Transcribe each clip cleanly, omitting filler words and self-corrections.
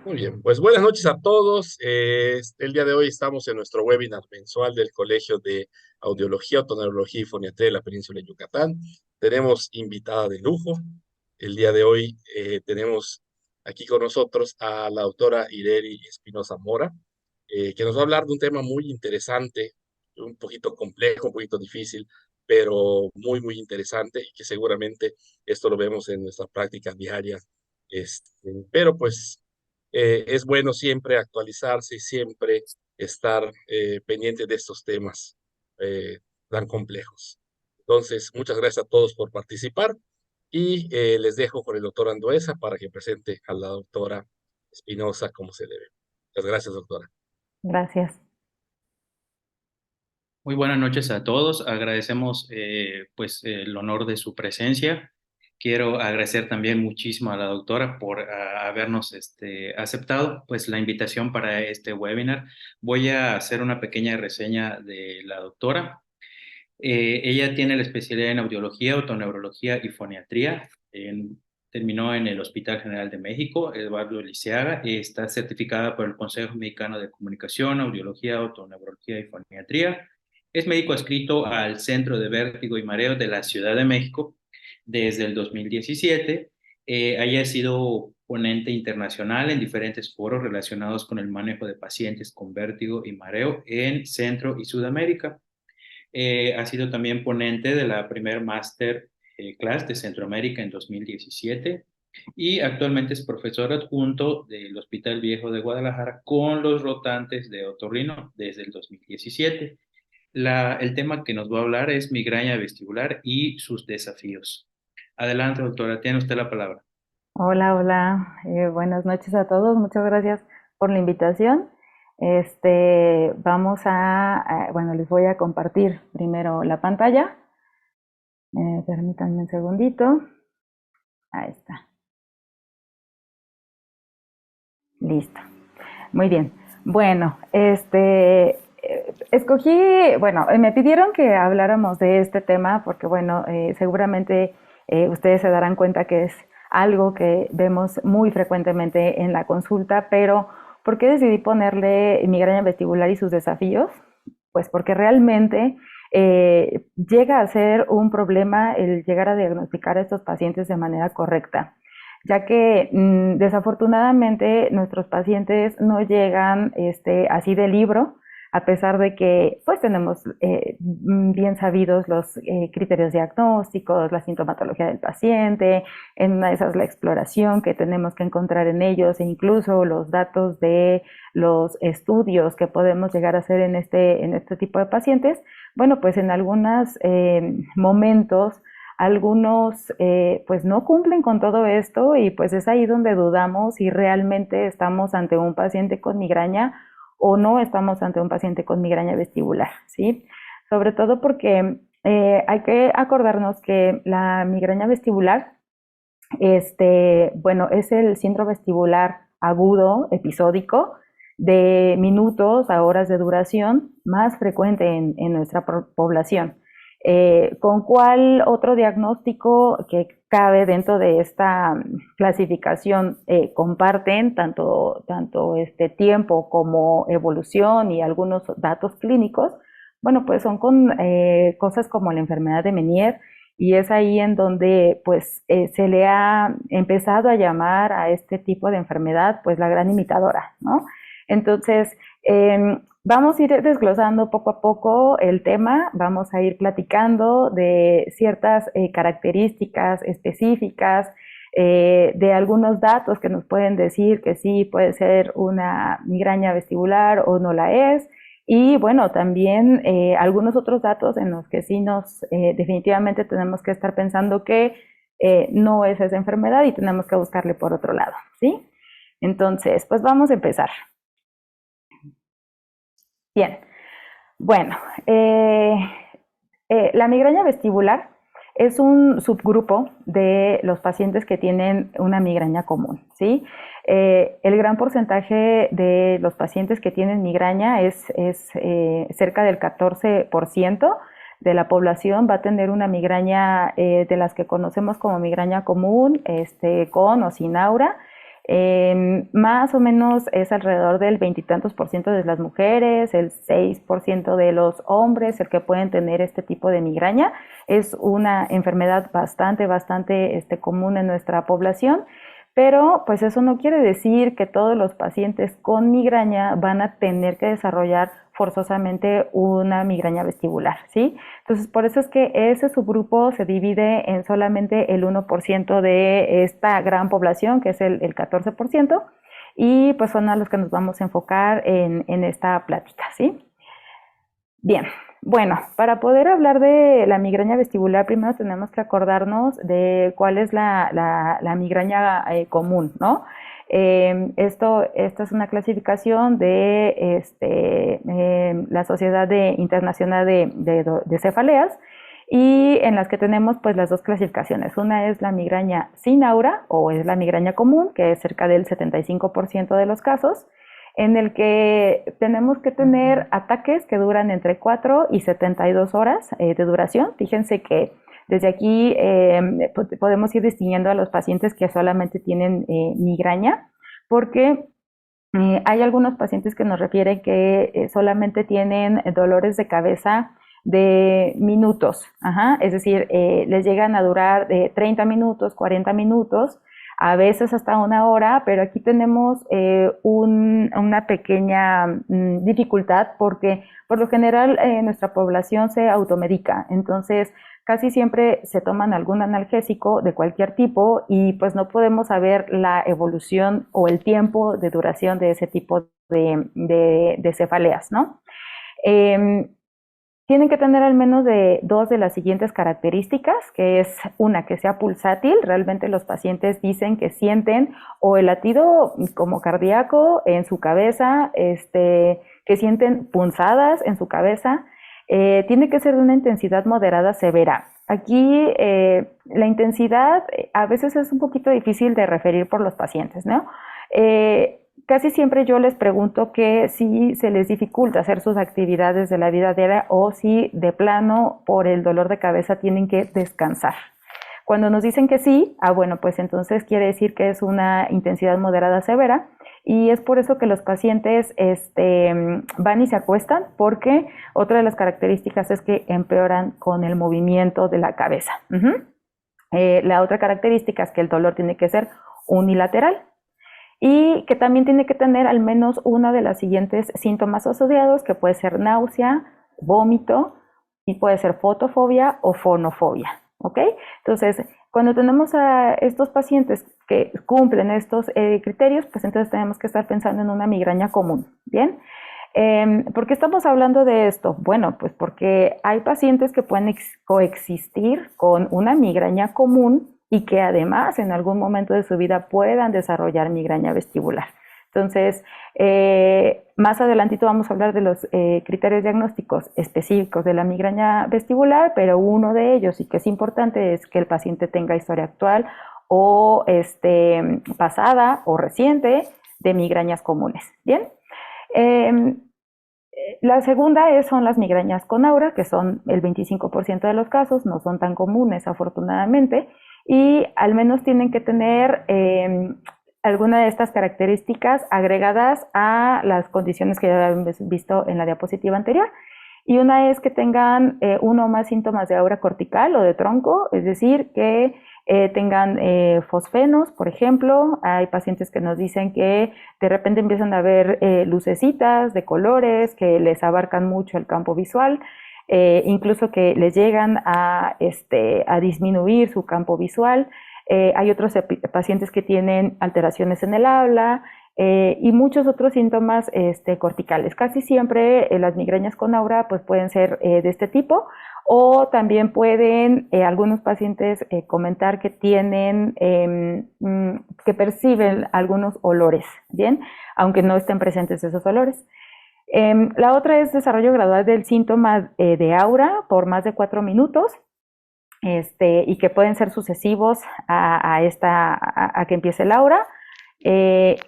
Muy bien, pues buenas noches a todos. El día de hoy estamos en nuestro webinar mensual del Colegio de Audiología, Otoneurología y Foniatría de la Península de Yucatán. Tenemos invitada de lujo. El día de hoy tenemos aquí con nosotros a la doctora Ireri Espinosa Mora, que nos va a hablar de un tema muy interesante, un poquito complejo, un poquito difícil, pero muy, muy interesante y que seguramente esto lo vemos en nuestra práctica diaria. Pero pues es bueno siempre actualizarse y siempre estar pendiente de estos temas eh, tan complejos. Entonces, muchas gracias a todos por participar y les dejo con el doctor Andoesa para que presente a la doctora Espinosa como se debe. Muchas gracias, doctora. Gracias. Muy buenas noches a todos. Agradecemos pues el honor de su presencia. Quiero agradecer también muchísimo a la doctora por habernos aceptado pues la invitación para este webinar. Voy a hacer una pequeña reseña de la doctora. Ella tiene la especialidad en audiología, otoneurología y foniatría. Terminó en el Hospital General de México, Eduardo Liceaga. Está certificada por el Consejo Mexicano de Comunicación, Audiología, Otoneurología y Foniatría. Es médico adscrito al Centro de Vértigo y Mareo de la Ciudad de México desde el 2017. Ella ha sido ponente internacional en diferentes foros relacionados con el manejo de pacientes con vértigo y mareo en Centro y Sudamérica. Ha sido también ponente de la primer Master Class de Centroamérica en 2017 y actualmente es profesor adjunto del Hospital Viejo de Guadalajara con los rotantes de otorrino desde el 2017. El tema que nos va a hablar es migraña vestibular y sus desafíos. Adelante, doctora, tiene usted la palabra. Hola, hola. Buenas noches a todos. Muchas gracias por la invitación. Bueno, les voy a compartir primero la pantalla. Permítanme un segundito. Ahí está. Listo. Muy bien. Bueno, me pidieron que habláramos de este tema porque, bueno, seguramente ustedes se darán cuenta que es algo que vemos muy frecuentemente en la consulta, pero ¿por qué decidí ponerle migraña vestibular y sus desafíos? Pues porque realmente llega a ser un problema el llegar a diagnosticar a estos pacientes de manera correcta, ya que desafortunadamente nuestros pacientes no llegan así de libro, a pesar de que pues tenemos bien sabidos los criterios diagnósticos, la sintomatología del paciente, en una de esas la exploración que tenemos que encontrar en ellos e incluso los datos de los estudios que podemos llegar a hacer en este tipo de pacientes. Bueno, pues en algunos momentos algunos pues no cumplen con todo esto y pues es ahí donde dudamos si realmente estamos ante un paciente con migraña o no estamos ante un paciente con migraña vestibular, ¿sí? Sobre todo porque hay que acordarnos que la migraña vestibular, bueno, es el síndrome vestibular agudo, episódico, de minutos a horas de duración, más frecuente en nuestra población. ¿Con cuál otro diagnóstico que cabe dentro de esta clasificación comparten tanto este tiempo como evolución y algunos datos clínicos? Bueno, pues son con cosas como la enfermedad de Meniere, y es ahí en donde pues se le ha empezado a llamar a este tipo de enfermedad pues la gran imitadora, ¿no? Entonces, vamos a ir desglosando poco a poco el tema, vamos a ir platicando de ciertas características específicas, de algunos datos que nos pueden decir que sí puede ser una migraña vestibular o no la es. Y bueno, también algunos otros datos en los que sí nos definitivamente tenemos que estar pensando que no es esa enfermedad y tenemos que buscarle por otro lado, ¿sí? Entonces, pues vamos a empezar. Bien, bueno, la migraña vestibular es un subgrupo de los pacientes que tienen una migraña común, ¿sí? El gran porcentaje de los pacientes que tienen migraña es cerca del 14% de la población va a tener una migraña de las que conocemos como migraña común, con o sin aura. Más o menos es alrededor del veintitantos por ciento de las mujeres, el 6% de los hombres el que pueden tener este tipo de migraña. Es una enfermedad bastante común en nuestra población, pero pues eso no quiere decir que todos los pacientes con migraña van a tener que desarrollar forzosamente una migraña vestibular, ¿sí? Entonces, por eso es que ese subgrupo se divide en solamente el 1% de esta gran población, que es el 14%, y pues son a los que nos vamos a enfocar en esta plática, ¿sí? Bien, bueno, para poder hablar de la migraña vestibular, primero tenemos que acordarnos de cuál es la migraña común, ¿no? Esta es una clasificación de la Sociedad Internacional de Cefaleas, y en las que tenemos pues las dos clasificaciones. Una es la migraña sin aura, o es la migraña común, que es cerca del 75% de los casos, en el que tenemos que tener ataques que duran entre 4 y 72 horas de duración. Fíjense que desde aquí podemos ir distinguiendo a los pacientes que solamente tienen migraña, porque hay algunos pacientes que nos refieren que solamente tienen dolores de cabeza de minutos, es decir, les llegan a durar de 30 minutos, 40 minutos, a veces hasta una hora, pero aquí tenemos una pequeña dificultad, porque por lo general nuestra población se automedica, entonces casi siempre se toman algún analgésico de cualquier tipo y pues no podemos saber la evolución o el tiempo de duración de ese tipo de cefaleas, ¿no? Tienen que tener al menos de dos de las siguientes características, que es una, que sea pulsátil. Realmente los pacientes dicen que sienten o el latido como cardíaco en su cabeza, que sienten punzadas en su cabeza. Tiene que ser de una intensidad moderada severa. Aquí la intensidad a veces es un poquito difícil de referir por los pacientes, ¿no? Casi siempre yo les pregunto que si se les dificulta hacer sus actividades de la vida diaria o si de plano por el dolor de cabeza tienen que descansar. Cuando nos dicen que sí, bueno, pues entonces quiere decir que es una intensidad moderada severa, y es por eso que los pacientes van y se acuestan, porque otra de las características es que empeoran con el movimiento de la cabeza. La otra característica es que el dolor tiene que ser unilateral, y que también tiene que tener al menos una de las siguientes síntomas asociados, que puede ser náusea, vómito, y puede ser fotofobia o fonofobia, ¿ok? Entonces, cuando tenemos a estos pacientes que cumplen estos criterios, pues entonces tenemos que estar pensando en una migraña común, ¿bien? ¿Por qué estamos hablando de esto? Bueno, pues porque hay pacientes que pueden coexistir con una migraña común y que además en algún momento de su vida puedan desarrollar migraña vestibular. Entonces, más adelantito vamos a hablar de los criterios diagnósticos específicos de la migraña vestibular, pero uno de ellos, y que es importante, es que el paciente tenga historia actual o pasada o reciente de migrañas comunes. Bien. La segunda son las migrañas con aura, que son el 25% de los casos, no son tan comunes afortunadamente, y al menos tienen que tener alguna de estas características agregadas a las condiciones que ya habíamos visto en la diapositiva anterior. Y una es que tengan uno o más síntomas de aura cortical o de tronco, es decir, que tengan fosfenos, por ejemplo. Hay pacientes que nos dicen que de repente empiezan a ver lucecitas de colores que les abarcan mucho el campo visual, incluso que les llegan a disminuir su campo visual. Hay otros pacientes que tienen alteraciones en el habla, y muchos otros síntomas corticales. Casi siempre las migrañas con aura pues pueden ser de este tipo, o también pueden algunos pacientes comentar que tienen, que perciben algunos olores, ¿bien? Aunque no estén presentes esos olores. La otra es desarrollo gradual del síntoma de aura por más de 4 minutos, y que pueden ser sucesivos a que empiece el aura. Que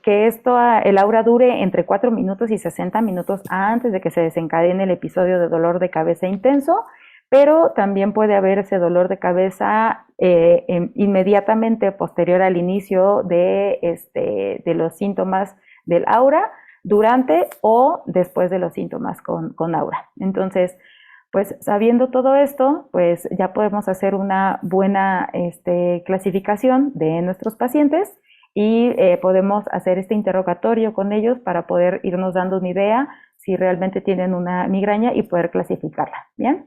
el aura dure entre 4 minutos y 60 minutos antes de que se desencadene el episodio de dolor de cabeza intenso, pero también puede haber ese dolor de cabeza inmediatamente posterior al inicio de los síntomas del aura, durante o después de los síntomas con aura. Entonces, pues sabiendo todo esto, pues ya podemos hacer una buena clasificación de nuestros pacientes y podemos hacer este interrogatorio con ellos para poder irnos dando una idea si realmente tienen una migraña y poder clasificarla. ¿Bien?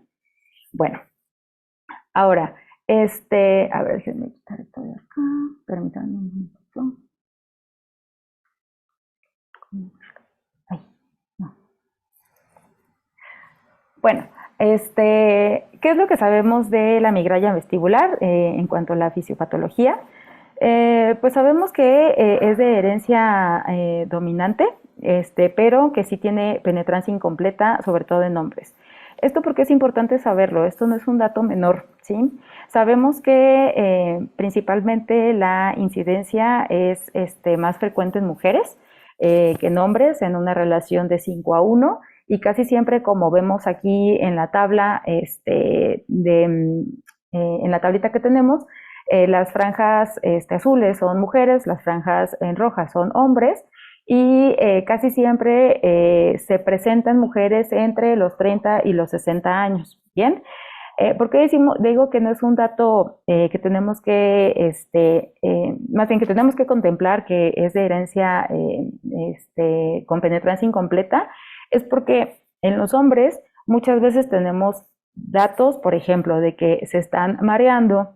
Bueno, ahora, a ver, déjenme quitar esto de acá, permítanme un momento. Ay, no. Bueno, ¿qué es lo que sabemos de la migraña vestibular en cuanto a la fisiopatología? Pues sabemos que es de herencia dominante, pero que sí tiene penetrancia incompleta, sobre todo en hombres. Esto porque es importante saberlo, esto no es un dato menor, ¿sí? Sabemos que principalmente la incidencia es más frecuente en mujeres que en hombres, en una relación de 5:1, y casi siempre, como vemos aquí en la tabla, en la tablita que tenemos, las franjas azules son mujeres, las franjas en rojas son hombres, y casi siempre se presentan mujeres entre los 30 y los 60 años, ¿bien? ¿Por qué digo que no es un dato que tenemos que, más bien que tenemos que contemplar que es de herencia con penetrancia incompleta? Es porque en los hombres muchas veces tenemos datos, por ejemplo, de que se están mareando,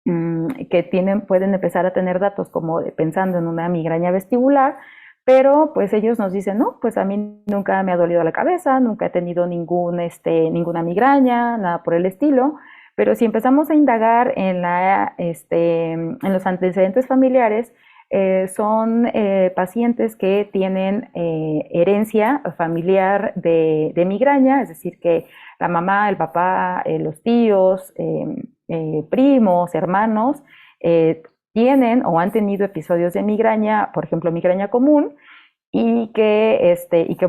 que pueden empezar a tener datos como pensando en una migraña vestibular, pero pues ellos nos dicen, no, pues a mí nunca me ha dolido la cabeza, nunca he tenido ninguna migraña, nada por el estilo, pero si empezamos a indagar en los antecedentes familiares, son pacientes que tienen herencia familiar de migraña, es decir, que la mamá, el papá, los tíos, primos, hermanos, tienen o han tenido episodios de migraña, por ejemplo, migraña común, y que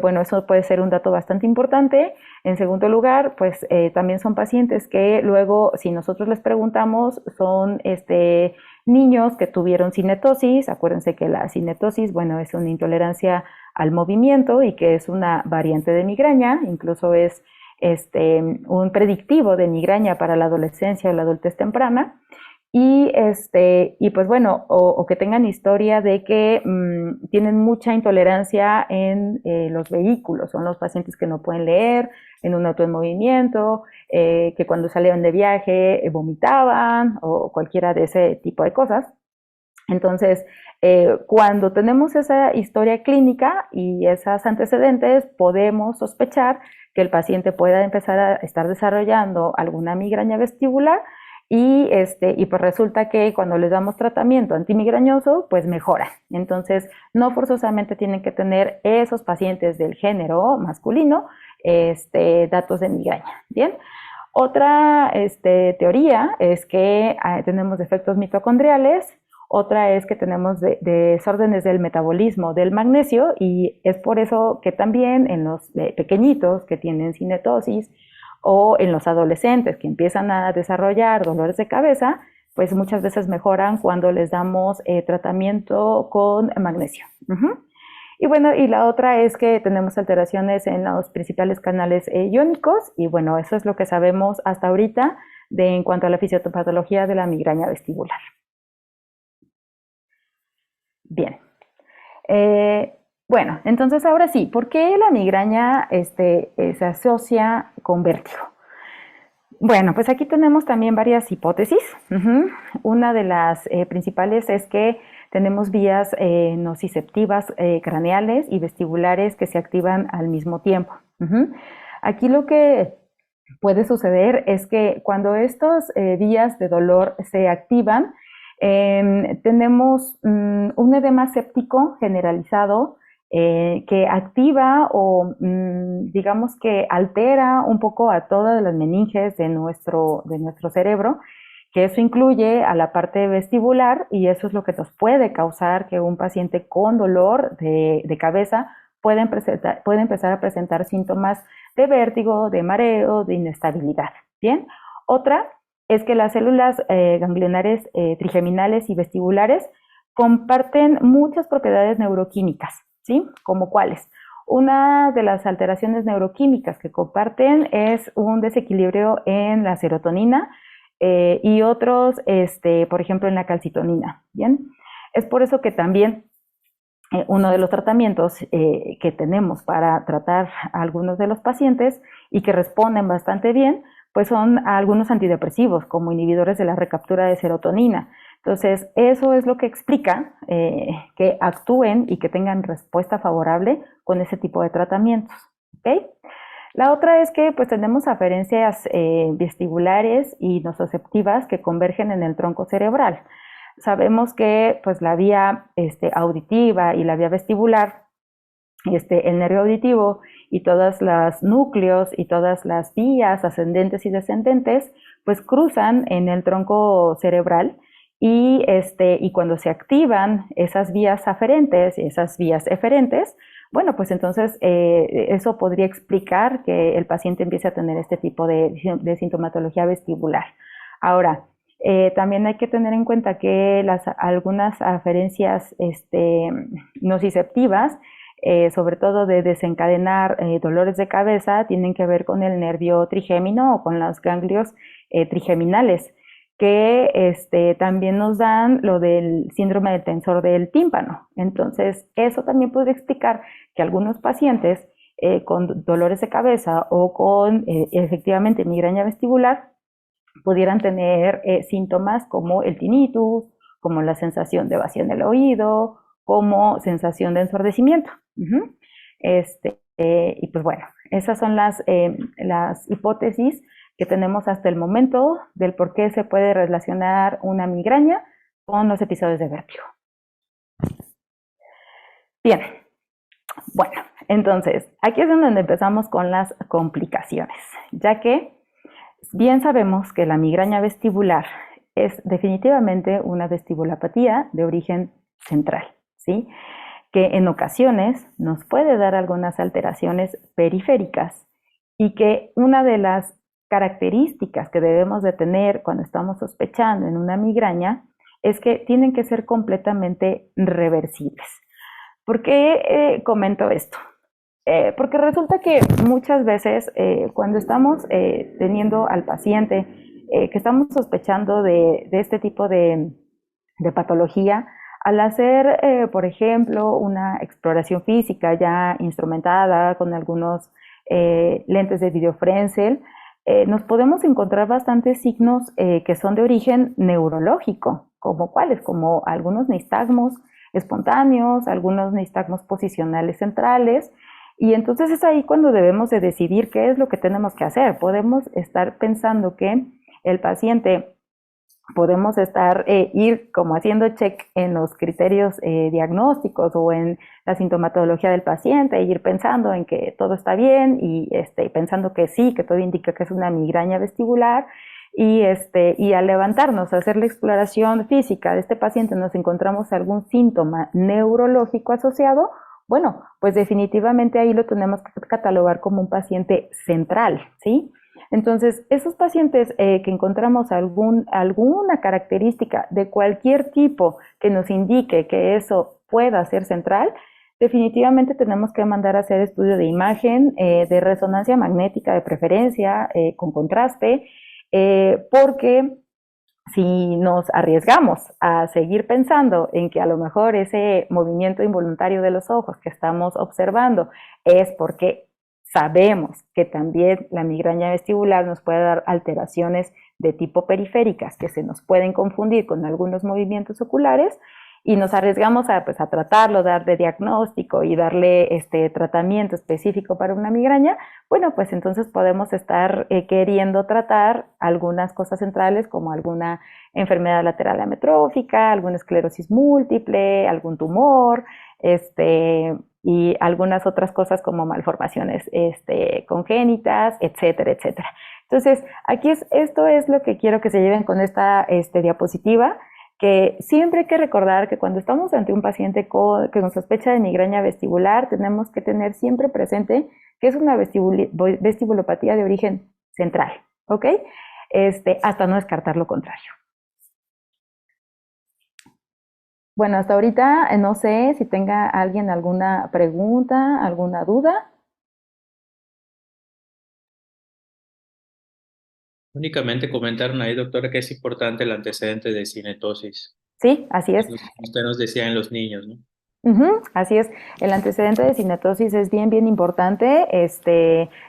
bueno, eso puede ser un dato bastante importante. En segundo lugar, pues también son pacientes que luego, si nosotros les preguntamos, son niños que tuvieron cinetosis. Acuérdense que la cinetosis, bueno, es una intolerancia al movimiento y que es una variante de migraña, incluso es un predictivo de migraña para la adolescencia o la adultez temprana. Y pues bueno, o que tengan historia de que tienen mucha intolerancia en los vehículos, son los pacientes que no pueden leer en un auto en movimiento, que cuando salieron de viaje vomitaban o cualquiera de ese tipo de cosas. Entonces, cuando tenemos esa historia clínica y esos antecedentes, podemos sospechar que el paciente pueda empezar a estar desarrollando alguna migraña vestibular. Y pues resulta que cuando les damos tratamiento antimigrañoso, pues mejora. Entonces, no forzosamente tienen que tener esos pacientes del género masculino datos de migraña. Bien. Otra teoría es que tenemos defectos mitocondriales. Otra es que tenemos desórdenes del metabolismo del magnesio, y es por eso que también en los pequeñitos que tienen cinetosis, o en los adolescentes que empiezan a desarrollar dolores de cabeza, pues muchas veces mejoran cuando les damos tratamiento con magnesio. Y bueno, y la otra es que tenemos alteraciones en los principales canales iónicos, y bueno, eso es lo que sabemos hasta ahorita en cuanto a la fisiopatología de la migraña vestibular. Bien. Bueno, entonces ahora sí, ¿por qué la migraña se asocia con vértigo? Bueno, pues aquí tenemos también varias hipótesis. Una de las principales es que tenemos vías nociceptivas craneales y vestibulares que se activan al mismo tiempo. Aquí lo que puede suceder es que cuando estas vías de dolor se activan, tenemos un edema séptico generalizado que activa o digamos que altera un poco a todas las meninges de nuestro cerebro, que eso incluye a la parte vestibular, y eso es lo que nos puede causar que un paciente con dolor de cabeza puede empezar a presentar síntomas de vértigo, de mareo, de inestabilidad. Bien, otra es que las células ganglionares trigeminales y vestibulares comparten muchas propiedades neuroquímicas, ¿sí? ¿Como cuáles? Una de las alteraciones neuroquímicas que comparten es un desequilibrio en la serotonina y otros, por ejemplo, en la calcitonina, ¿bien? Es por eso que también uno de los tratamientos que tenemos para tratar a algunos de los pacientes y que responden bastante bien, pues son algunos antidepresivos como inhibidores de la recaptura de serotonina. Entonces, eso es lo que explica que actúen y que tengan respuesta favorable con ese tipo de tratamientos. ¿Okay? La otra es que pues tenemos aferencias vestibulares y nociceptivas que convergen en el tronco cerebral. Sabemos que pues la vía auditiva y la vía vestibular, el nervio auditivo y todos los núcleos y todas las vías ascendentes y descendentes pues cruzan en el tronco cerebral y cuando se activan esas vías aferentes y esas vías eferentes, bueno, pues entonces eso podría explicar que el paciente empiece a tener este tipo de sintomatología vestibular. Ahora, también hay que tener en cuenta que algunas aferencias nociceptivas, sobre todo de desencadenar dolores de cabeza, tienen que ver con el nervio trigémino o con los ganglios trigeminales, que también nos dan lo del síndrome del tensor del tímpano. Entonces, eso también puede explicar que algunos pacientes con dolores de cabeza o con efectivamente migraña vestibular pudieran tener síntomas como el tinnitus, como la sensación de vacío en el oído, como sensación de ensordecimiento. Y pues bueno, esas son las hipótesis que tenemos hasta el momento del por qué se puede relacionar una migraña con los episodios de vértigo. Bien, bueno, entonces aquí es donde empezamos con las complicaciones, ya que bien sabemos que la migraña vestibular es definitivamente una vestibulopatía de origen central, ¿sí? Que en ocasiones nos puede dar algunas alteraciones periféricas y que una de las características que debemos de tener cuando estamos sospechando en una migraña es que tienen que ser completamente reversibles. ¿Por qué comento esto? Porque resulta que muchas veces cuando estamos teniendo al paciente que estamos sospechando de este tipo de patología, al hacer, por ejemplo, una exploración física ya instrumentada con algunos lentes de videofrencel, nos podemos encontrar bastantes signos que son de origen neurológico, como cuáles, como algunos nistagmos espontáneos, algunos nistagmos posicionales centrales, y entonces es ahí cuando debemos de decidir qué es lo que tenemos que hacer. Podemos estar pensando que el paciente, podemos estar, ir como haciendo check en los criterios diagnósticos o en la sintomatología del paciente, e ir pensando en que todo está bien y pensando que sí, que todo indica que es una migraña vestibular, y al levantarnos a hacer la exploración física de este paciente nos encontramos algún síntoma neurológico asociado, bueno, pues definitivamente ahí lo tenemos que catalogar como un paciente central, ¿sí? Entonces, esos pacientes que encontramos alguna característica de cualquier tipo que nos indique que eso pueda ser central, definitivamente tenemos que mandar a hacer estudio de imagen, de resonancia magnética de preferencia, con contraste, porque si nos arriesgamos a seguir pensando en que a lo mejor ese movimiento involuntario de los ojos que estamos observando es porque sabemos que también la migraña vestibular nos puede dar alteraciones de tipo periféricas que se nos pueden confundir con algunos movimientos oculares, y nos arriesgamos a tratarlo, darle diagnóstico y darle tratamiento específico para una migraña, bueno, pues entonces podemos estar queriendo tratar algunas cosas centrales como alguna enfermedad lateral amiotrófica, alguna esclerosis múltiple, algún tumor, y algunas otras cosas como malformaciones congénitas, etcétera, etcétera. Entonces, esto es lo que quiero que se lleven con esta diapositiva, que siempre hay que recordar que cuando estamos ante un paciente que nos sospecha de migraña vestibular, tenemos que tener siempre presente que es una vestibulopatía de origen central, ¿ok? Hasta no descartar lo contrario. Bueno, hasta ahorita no sé si tenga alguien alguna pregunta, alguna duda. Únicamente comentaron ahí, doctora, que es importante el antecedente de cinetosis. Sí, así es. Usted nos decía en los niños, ¿no? Así es, el antecedente de cinetosis es bien, bien importante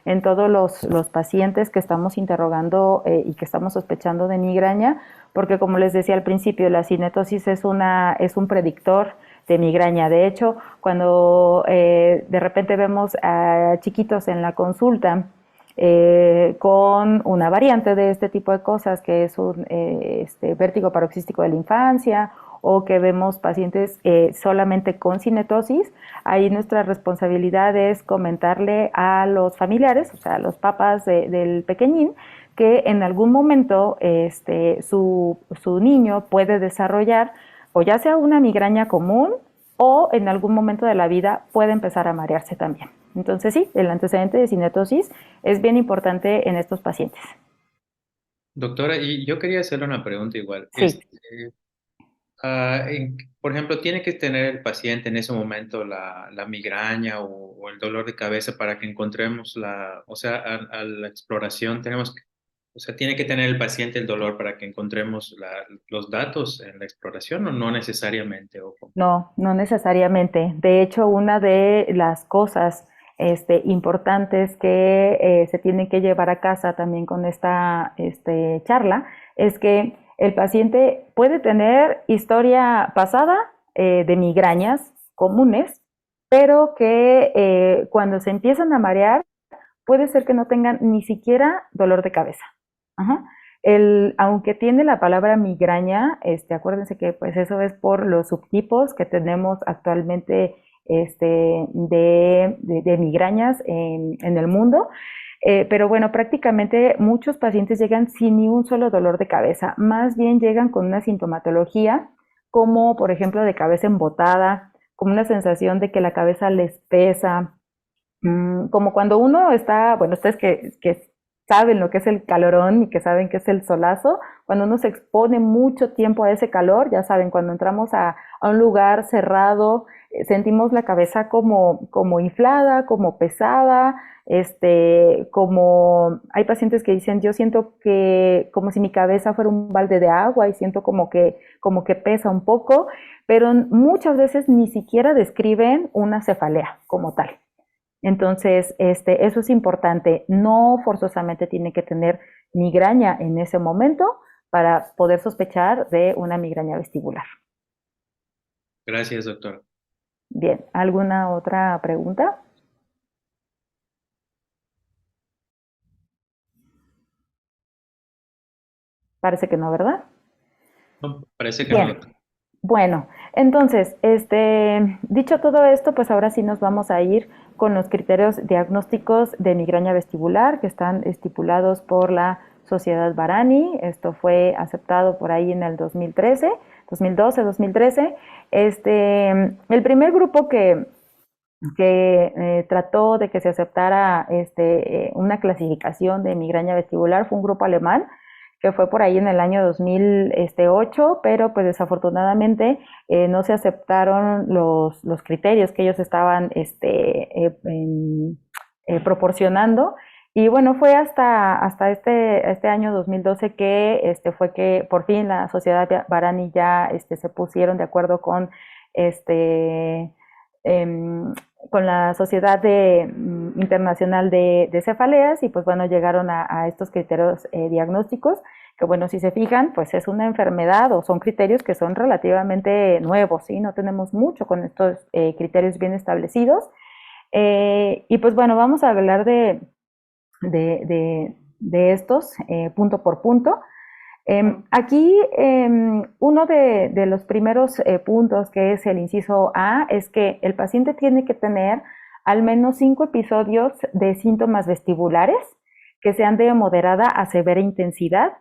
en todos los pacientes que estamos interrogando y que estamos sospechando de migraña, porque como les decía al principio, la cinetosis es un predictor de migraña. De hecho, cuando de repente vemos a chiquitos en la consulta con una variante de este tipo de cosas, que es un vértigo paroxístico de la infancia, o que vemos pacientes solamente con cinetosis, ahí nuestra responsabilidad es comentarle a los familiares, o sea, a los papás del pequeñín, que en algún momento su niño puede desarrollar o ya sea una migraña común o en algún momento de la vida puede empezar a marearse también. Entonces sí, el antecedente de cinetosis es bien importante en estos pacientes. Doctora, y yo quería hacerle una pregunta igual. Sí. Por ejemplo, ¿tiene que tener el paciente en ese momento la migraña o el dolor de cabeza para que encontremos o sea, a la exploración o sea, ¿tiene que tener el paciente el dolor para que encontremos los datos en la exploración o no necesariamente? Ojo. No, no necesariamente. De hecho, una de las cosas importantes que se tienen que llevar a casa también con esta charla es que el paciente puede tener historia pasada de migrañas comunes, pero que cuando se empiezan a marear puede ser que no tengan ni siquiera dolor de cabeza. Ajá. Aunque tiene la palabra migraña, acuérdense que pues eso es por los subtipos que tenemos actualmente de migrañas en el mundo. Pero bueno, prácticamente muchos pacientes llegan sin ni un solo dolor de cabeza, más bien llegan con una sintomatología como por ejemplo de cabeza embotada, como una sensación de que la cabeza les pesa, como cuando uno está, bueno, ustedes que saben lo que es el calorón y que saben que es el solazo, cuando uno se expone mucho tiempo a ese calor, ya saben, cuando entramos a un lugar cerrado, sentimos la cabeza como inflada, como pesada, como hay pacientes que dicen, yo siento que como si mi cabeza fuera un balde de agua y siento como que pesa un poco, pero muchas veces ni siquiera describen una cefalea como tal. Entonces, eso es importante. No forzosamente tiene que tener migraña en ese momento para poder sospechar de una migraña vestibular. Gracias, doctora. Bien, ¿alguna otra pregunta? Parece que no, ¿verdad? No, parece que no, Bien, doctora. bueno, entonces, dicho todo esto, pues ahora sí nos vamos a ir con los criterios diagnósticos de migraña vestibular que están estipulados por la Sociedad Barani. Esto fue aceptado por ahí en el 2013, 2012, 2013. El primer grupo que trató de que se aceptara una clasificación de migraña vestibular fue un grupo alemán que fue por ahí en el año 2008, pero pues desafortunadamente no se aceptaron los criterios que ellos estaban proporcionando. Y bueno, fue hasta este año 2012 fue que por fin la Sociedad Barani ya se pusieron de acuerdo este, con la Sociedad Internacional de Cefaleas y pues bueno, llegaron a estos criterios diagnósticos, que bueno, si se fijan, pues es una enfermedad o son criterios que son relativamente nuevos, ¿sí? No tenemos mucho con estos criterios bien establecidos. Y pues bueno, vamos a hablar de estos punto por punto. Aquí uno de los primeros puntos, que es el inciso A, es que el paciente tiene que tener al menos 5 episodios de síntomas vestibulares que sean de moderada a severa intensidad.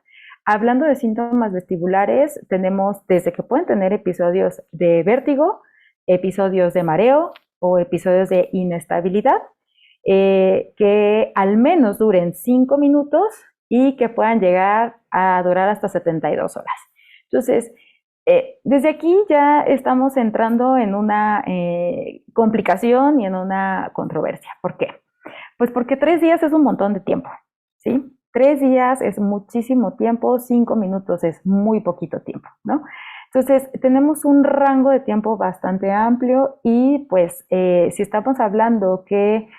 Hablando de síntomas vestibulares, tenemos desde que pueden tener episodios de vértigo, episodios de mareo o episodios de inestabilidad, que al menos duren 5 minutos y que puedan llegar a durar hasta 72 horas. Entonces, desde aquí ya estamos entrando en una complicación y en una controversia. ¿Por qué? Pues porque 3 días es un montón de tiempo, ¿sí? 3 días es muchísimo tiempo, 5 minutos es muy poquito tiempo, ¿no? Entonces, tenemos un rango de tiempo bastante amplio y pues si estamos hablando que,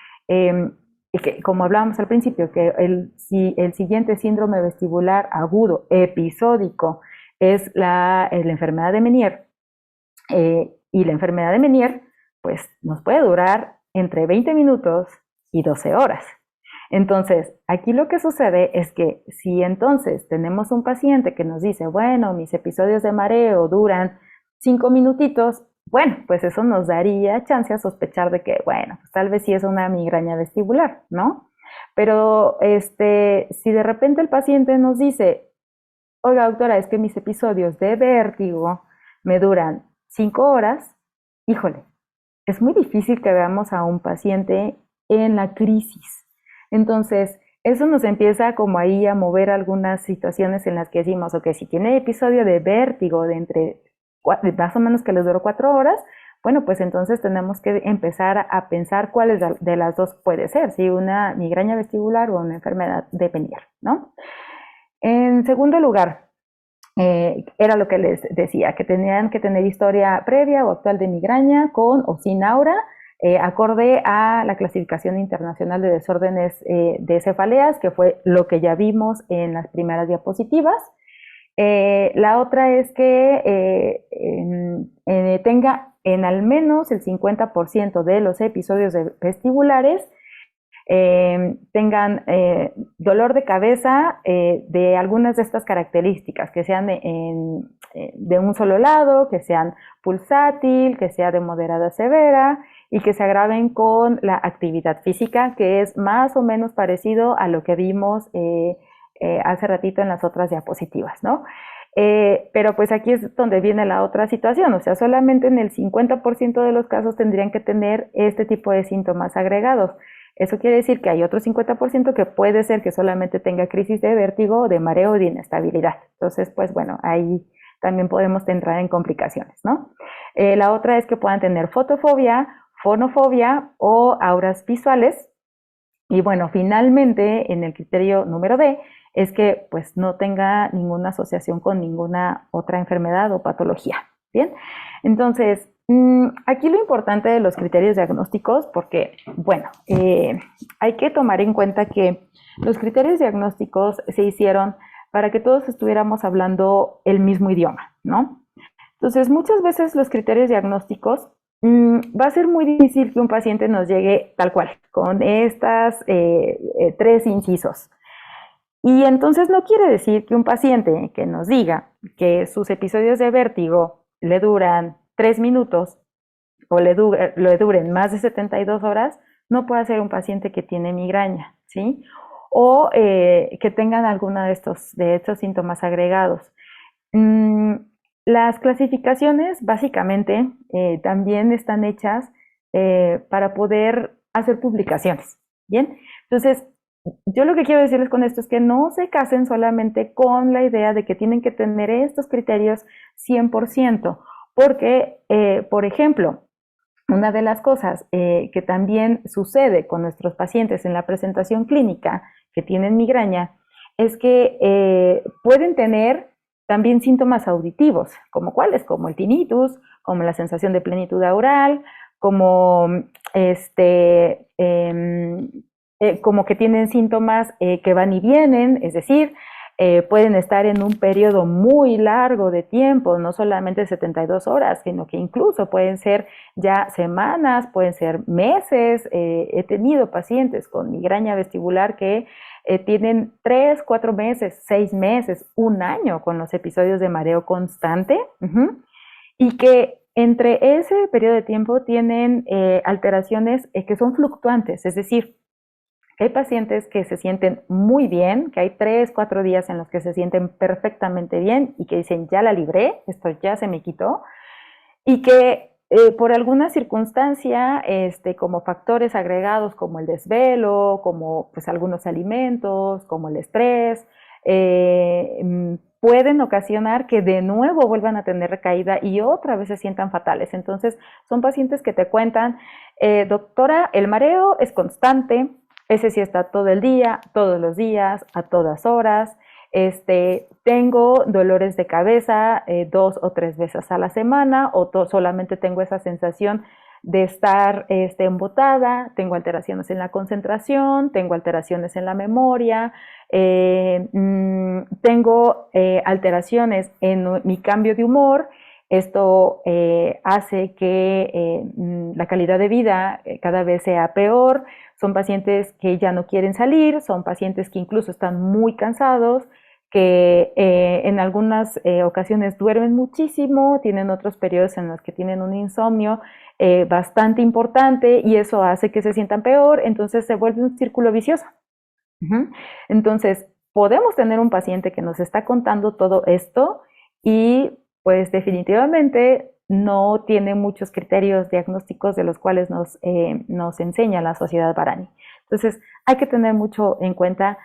como hablábamos al principio, que si el siguiente síndrome vestibular agudo episódico es la enfermedad de Meniere, y la enfermedad de Meniere, pues nos puede durar entre 20 minutos y 12 horas. Entonces, aquí lo que sucede es que si entonces tenemos un paciente que nos dice, bueno, mis episodios de mareo duran 5 minutitos, bueno, pues eso nos daría chance a sospechar de que, bueno, pues tal vez sí es una migraña vestibular, ¿no? Pero si de repente el paciente nos dice, oiga, doctora, es que mis episodios de vértigo me duran 5 horas, híjole, es muy difícil que veamos a un paciente en la crisis. Entonces, eso nos empieza como ahí a mover algunas situaciones en las que decimos, ok, si tiene episodio de vértigo de entre más o menos que les duró 4 horas, bueno, pues entonces tenemos que empezar a pensar cuáles de las dos puede ser, si una migraña vestibular o una enfermedad de Meniere, ¿no? En segundo lugar, era lo que les decía, que tenían que tener historia previa o actual de migraña con o sin aura, acorde a la clasificación internacional de desórdenes de cefaleas, que fue lo que ya vimos en las primeras diapositivas. La otra es que tenga en al menos el 50% de los episodios vestibulares tengan dolor de cabeza de algunas de estas características, que sean de un solo lado, que sean pulsátil, que sea de moderada a severa y que se agraven con la actividad física, que es más o menos parecido a lo que vimos hace ratito en las otras diapositivas, ¿no? Pero pues aquí es donde viene la otra situación, o sea, solamente en el 50% de los casos tendrían que tener este tipo de síntomas agregados. Eso quiere decir que hay otro 50% que puede ser que solamente tenga crisis de vértigo, de mareo y de inestabilidad. Entonces, pues bueno, ahí también podemos entrar en complicaciones, ¿no? La otra es que puedan tener fotofobia, fonofobia o auras visuales. Y bueno, finalmente, en el criterio número D, es que pues no tenga ninguna asociación con ninguna otra enfermedad o patología. Bien, entonces, aquí lo importante de los criterios diagnósticos, porque, bueno, hay que tomar en cuenta que los criterios diagnósticos se hicieron para que todos estuviéramos hablando el mismo idioma, ¿no? Entonces, muchas veces los criterios diagnósticos va a ser muy difícil que un paciente nos llegue tal cual, con estas 3 incisos. Y entonces no quiere decir que un paciente que nos diga que sus episodios de vértigo le duran 3 minutos o le duren más de 72 horas, no pueda ser un paciente que tiene migraña, ¿sí? O que tengan alguna de estos síntomas agregados. Las clasificaciones básicamente también están hechas para poder hacer publicaciones, ¿bien? Entonces, yo lo que quiero decirles con esto es que no se casen solamente con la idea de que tienen que tener estos criterios 100%, porque, por ejemplo, una de las cosas que también sucede con nuestros pacientes en la presentación clínica que tienen migraña es que pueden tener también síntomas auditivos, como cuáles, como el tinnitus, como la sensación de plenitud aural, como como que tienen síntomas que van y vienen, es decir, pueden estar en un periodo muy largo de tiempo, no solamente 72 horas, sino que incluso pueden ser ya semanas, pueden ser meses. He tenido pacientes con migraña vestibular que tienen 3, 4 meses, 6 meses, 1 año con los episodios de mareo constante, y que entre ese periodo de tiempo tienen alteraciones que son fluctuantes, es decir, hay pacientes que se sienten muy bien, que hay 3, 4 días en los que se sienten perfectamente bien y que dicen, ya la libré, esto ya se me quitó, y que por alguna circunstancia, como factores agregados como el desvelo, como pues algunos alimentos, como el estrés, pueden ocasionar que de nuevo vuelvan a tener recaída y otra vez se sientan fatales. Entonces, son pacientes que te cuentan, doctora, el mareo es constante, ese sí está todo el día, todos los días, a todas horas. Tengo dolores de cabeza 2 o 3 veces a la semana, o solamente tengo esa sensación de estar embotada, tengo alteraciones en la concentración, tengo alteraciones en la memoria, tengo alteraciones en mi cambio de humor. Esto hace que la calidad de vida cada vez sea peor. Son pacientes que ya no quieren salir, son pacientes que incluso están muy cansados, que en algunas ocasiones duermen muchísimo, tienen otros periodos en los que tienen un insomnio bastante importante y eso hace que se sientan peor, entonces se vuelve un círculo vicioso. Entonces, podemos tener un paciente que nos está contando todo esto y pues definitivamente no tiene muchos criterios diagnósticos de los cuales nos enseña la Sociedad Barani. Entonces, hay que tener mucho en cuenta,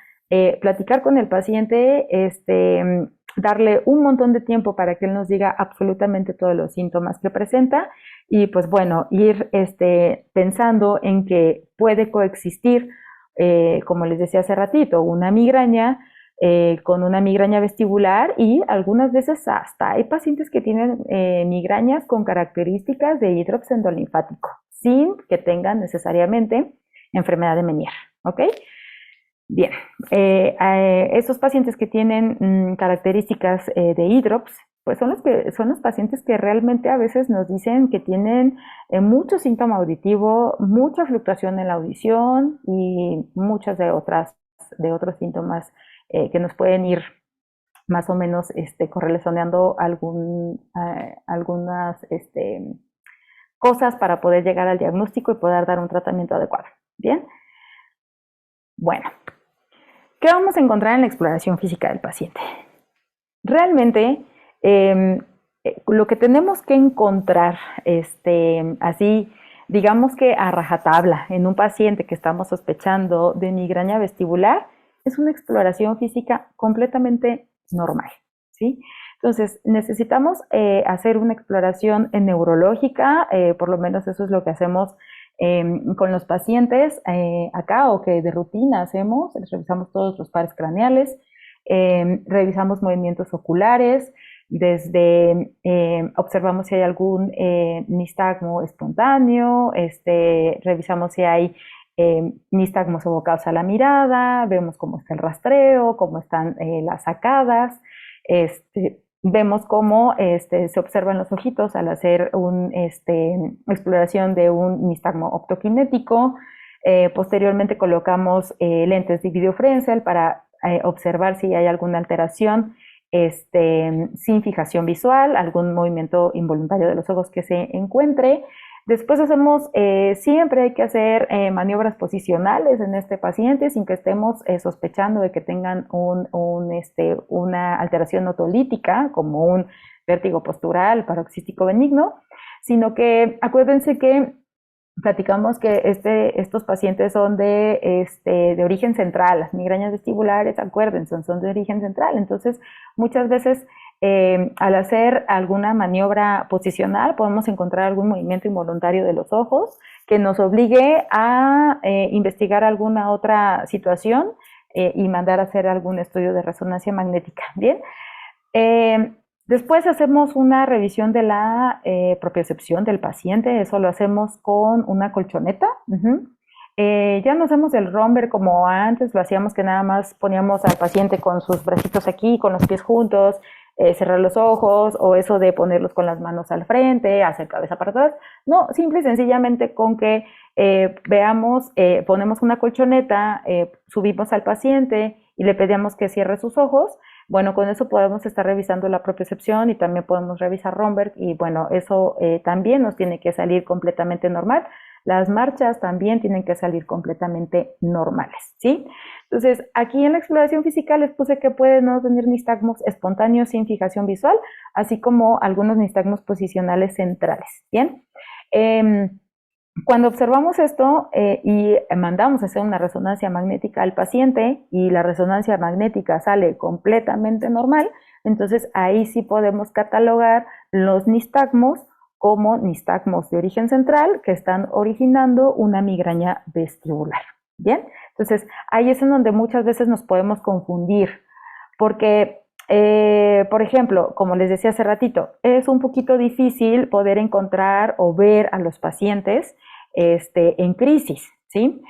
platicar con el paciente, darle un montón de tiempo para que él nos diga absolutamente todos los síntomas que presenta y pues bueno, ir pensando en que puede coexistir, como les decía hace ratito, una migraña con una migraña vestibular y algunas veces hasta hay pacientes que tienen migrañas con características de hidrops endolinfático, sin que tengan necesariamente enfermedad de Meniere, ¿ok? Bien, esos pacientes que tienen características de hidrops, pues son los pacientes que realmente a veces nos dicen que tienen mucho síntoma auditivo, mucha fluctuación en la audición y muchas de otros síntomas que nos pueden ir más o menos correlacionando algunas cosas para poder llegar al diagnóstico y poder dar un tratamiento adecuado. Bien, bueno, ¿qué vamos a encontrar en la exploración física del paciente? Realmente, lo que tenemos que encontrar, así, digamos que a rajatabla, en un paciente que estamos sospechando de migraña vestibular, es una exploración física completamente normal, ¿sí? Entonces, necesitamos hacer una exploración neurológica, por lo menos eso es lo que hacemos con los pacientes acá, o que de rutina hacemos. Les revisamos todos los pares craneales, revisamos movimientos oculares, desde observamos si hay algún nistagmo espontáneo, revisamos si hay nistagmos evocados a la mirada, vemos cómo está el rastreo, cómo están las sacadas, vemos cómo se observan los ojitos al hacer una exploración de un nistagmo optoquinético. Posteriormente colocamos lentes de videofrencel para observar si hay alguna alteración sin fijación visual, algún movimiento involuntario de los ojos que se encuentre. Después hacemos, siempre hay que hacer maniobras posicionales en este paciente sin que estemos sospechando de que tengan una alteración otolítica, como un vértigo postural paroxístico benigno, sino que acuérdense que platicamos que estos pacientes son de origen central. Las migrañas vestibulares, acuérdense, son de origen central. Entonces, muchas veces al hacer alguna maniobra posicional podemos encontrar algún movimiento involuntario de los ojos que nos obligue a investigar alguna otra situación y mandar a hacer algún estudio de resonancia magnética. Bien. Después hacemos una revisión de la propiocepción del paciente. Eso lo hacemos con una colchoneta. Ya no hacemos el romber como antes, lo hacíamos que nada más poníamos al paciente con sus bracitos aquí, con los pies juntos, cerrar los ojos, o eso de ponerlos con las manos al frente, hacer cabeza para atrás. No, simple y sencillamente con que veamos, ponemos una colchoneta, subimos al paciente y le pedimos que cierre sus ojos. Bueno, con eso podemos estar revisando la propiocepción y también podemos revisar Romberg, y bueno, eso también nos tiene que salir completamente normal. Las marchas también tienen que salir completamente normales, ¿sí? Entonces, aquí en la exploración física les puse que pueden no tener nistagmos espontáneos sin fijación visual, así como algunos nistagmos posicionales centrales, ¿bien? Cuando observamos esto y mandamos a hacer una resonancia magnética al paciente y la resonancia magnética sale completamente normal, entonces ahí sí podemos catalogar los nistagmos como nistagmos de origen central que están originando una migraña vestibular. ¿Bien? Entonces ahí es en donde muchas veces nos podemos confundir porque por ejemplo, como les decía hace ratito, es un poquito difícil poder encontrar o ver a los pacientes en crisis, ¿sí?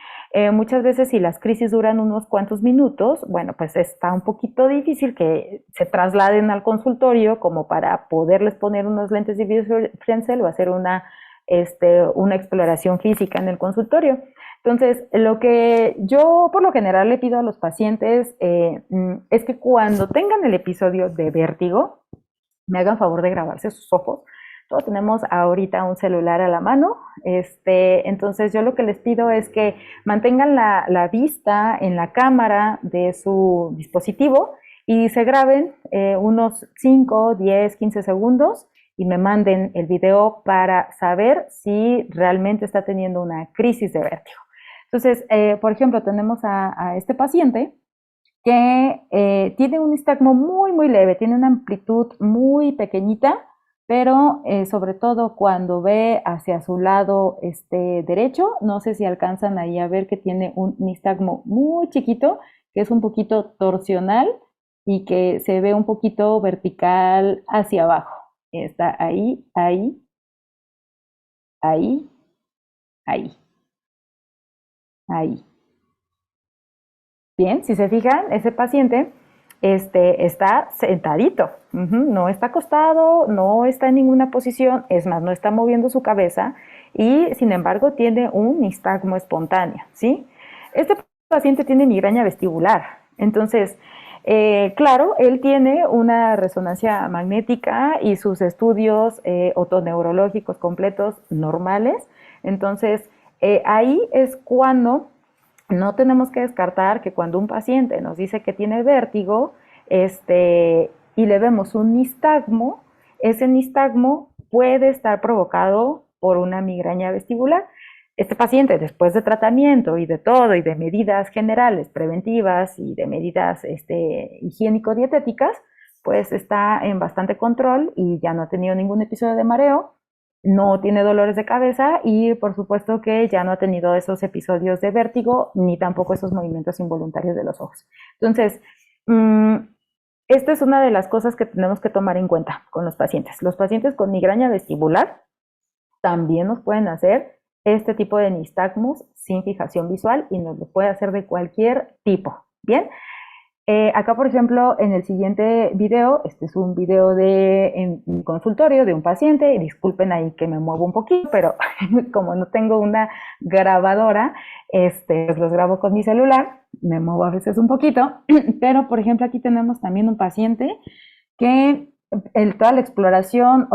Muchas veces si las crisis duran unos cuantos minutos, bueno, pues está un poquito difícil que se trasladen al consultorio como para poderles poner unos lentes de videofrencel o hacer una exploración física en el consultorio. Entonces, lo que yo por lo general le pido a los pacientes es que cuando tengan el episodio de vértigo, me hagan favor de grabarse sus ojos. Todos tenemos ahorita un celular a la mano, entonces yo lo que les pido es que mantengan la vista en la cámara de su dispositivo y se graben unos 5, 10, 15 segundos y me manden el video para saber si realmente está teniendo una crisis de vértigo. Entonces, por ejemplo, tenemos a este paciente que tiene un nistagmo muy, muy leve, tiene una amplitud muy pequeñita, pero sobre todo cuando ve hacia su lado derecho, no sé si alcanzan ahí a ver que tiene un nistagmo muy chiquito, que es un poquito torsional y que se ve un poquito vertical hacia abajo. Está ahí, ahí, ahí, ahí, ahí. Bien, si se fijan, ese paciente está sentadito, no está acostado, no está en ninguna posición, es más, no está moviendo su cabeza y sin embargo tiene un nistagmo espontáneo, ¿sí? Este paciente tiene migraña vestibular, entonces, claro, él tiene una resonancia magnética y sus estudios otoneurológicos completos normales, entonces ahí es cuando no tenemos que descartar que cuando un paciente nos dice que tiene vértigo y le vemos un nistagmo, ese nistagmo puede estar provocado por una migraña vestibular. Este paciente, después de tratamiento y de todo, y de medidas generales preventivas y de medidas higiénico-dietéticas, pues está en bastante control y ya no ha tenido ningún episodio de mareo, no tiene dolores de cabeza y por supuesto que ya no ha tenido esos episodios de vértigo ni tampoco esos movimientos involuntarios de los ojos. Entonces, esta es una de las cosas que tenemos que tomar en cuenta con los pacientes. Los pacientes con migraña vestibular también nos pueden hacer este tipo de nistagmos sin fijación visual y nos lo puede hacer de cualquier tipo. Bien. Acá, por ejemplo, en el siguiente video, este es un video en un consultorio de un paciente, y disculpen ahí que me muevo un poquito, pero como no tengo una grabadora, pues los grabo con mi celular, me muevo a veces un poquito, pero por ejemplo aquí tenemos también un paciente que toda la exploración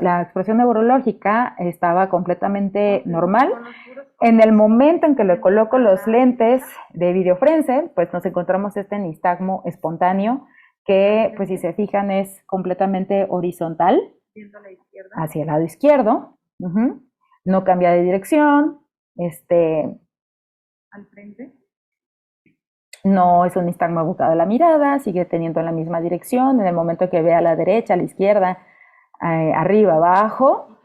la exploración neurológica estaba completamente normal. En el momento en que le coloco los lentes de videofrencel, pues nos encontramos este nistagmo espontáneo que, pues si se fijan, es completamente horizontal hacia el lado izquierdo. No cambia de dirección. Al frente. No es un nistagmo abocado a la mirada, sigue teniendo la misma dirección. En el momento que ve a la derecha, a la izquierda, arriba, abajo,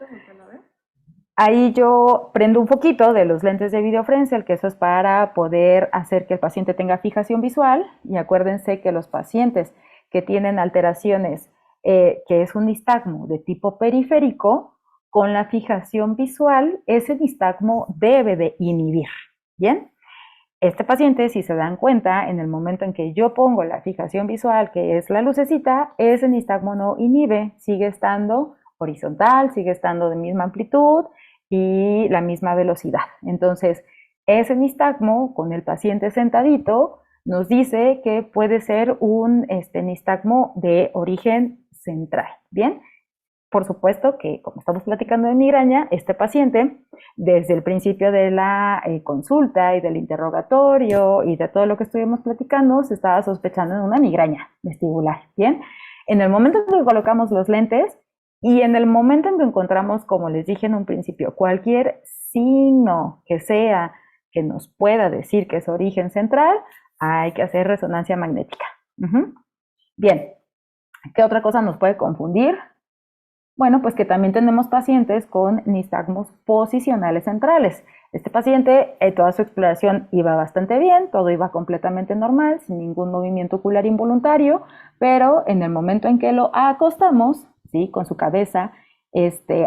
ahí yo prendo un foquito de los lentes de videofrencel, que eso es para poder hacer que el paciente tenga fijación visual. Y acuérdense que los pacientes que tienen alteraciones, que es un nistagmo de tipo periférico, con la fijación visual, ese nistagmo debe de inhibir. ¿Bien? Este paciente, si se dan cuenta, en el momento en que yo pongo la fijación visual, que es la lucecita, ese nistagmo no inhibe, sigue estando horizontal, sigue estando de misma amplitud y la misma velocidad. Entonces, ese nistagmo con el paciente sentadito nos dice que puede ser un nistagmo de origen central. ¿Bien? por supuesto que, como estamos platicando de migraña, este paciente, desde el principio de la consulta y del interrogatorio y de todo lo que estuvimos platicando, se estaba sospechando de una migraña vestibular, ¿bien? En el momento en que colocamos los lentes y en el momento en que encontramos, como les dije en un principio, cualquier signo que sea que nos pueda decir que es origen central, hay que hacer resonancia magnética. Bien, ¿qué otra cosa nos puede confundir? Bueno, pues que también tenemos pacientes con nistagmos posicionales centrales. Este paciente, toda su exploración iba bastante bien, todo iba completamente normal, sin ningún movimiento ocular involuntario, pero en el momento en que lo acostamos, ¿sí? Con su cabeza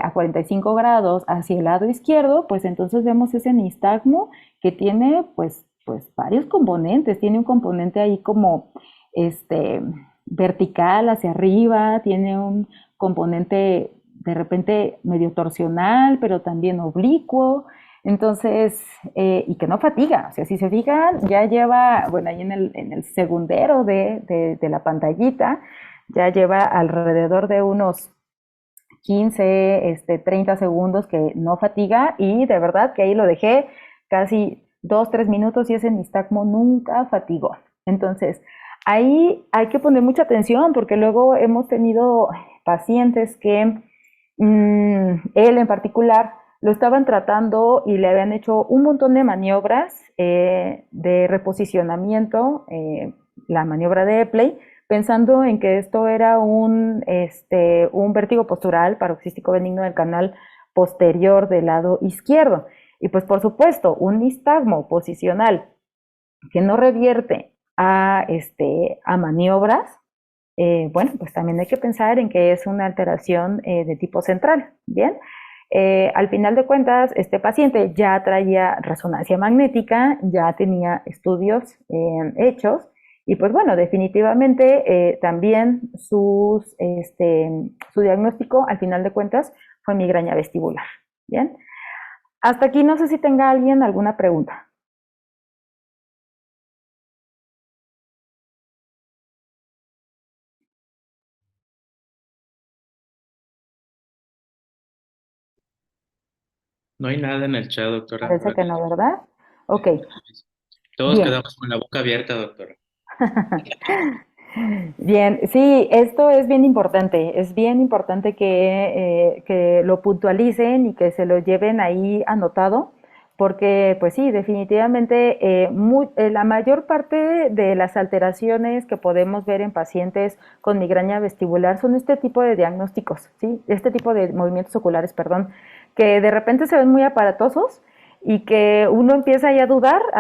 a 45 grados hacia el lado izquierdo, pues entonces vemos ese nistagmo que tiene pues varios componentes. Tiene un componente ahí como vertical hacia arriba, tiene un componente de repente medio torsional, pero también oblicuo. Entonces, y que no fatiga. O sea, si se fijan, ya lleva, bueno, ahí en el segundero de la pantallita, ya lleva alrededor de unos 15, 30 segundos que no fatiga, y de verdad que ahí lo dejé casi 2, 3 minutos y ese nistagmo nunca fatigó. Entonces, ahí hay que poner mucha atención porque luego hemos tenido pacientes que él en particular lo estaban tratando y le habían hecho un montón de maniobras de reposicionamiento, la maniobra de Epley, pensando en que esto era un vértigo postural paroxístico benigno del canal posterior del lado izquierdo. Y pues por supuesto, un nistagmo posicional que no revierte a maniobras, bueno, pues también hay que pensar en que es una alteración de tipo central, ¿bien? Al final de cuentas, este paciente ya traía resonancia magnética, ya tenía estudios hechos, y pues bueno, definitivamente también su diagnóstico, al final de cuentas, fue migraña vestibular, ¿bien? Hasta aquí no sé si tenga alguien alguna pregunta. No hay nada en el chat, doctora. Parece que no, ¿verdad? Ok, Todos bien. quedamos con la boca abierta, doctora. Bien, sí, esto es bien importante que lo puntualicen y que se lo lleven ahí anotado, porque pues sí, definitivamente la mayor parte de las alteraciones que podemos ver en pacientes con migraña vestibular son este tipo de diagnósticos, ¿sí? Este tipo de movimientos oculares, perdón, que de repente se ven muy aparatosos y que uno empieza ya a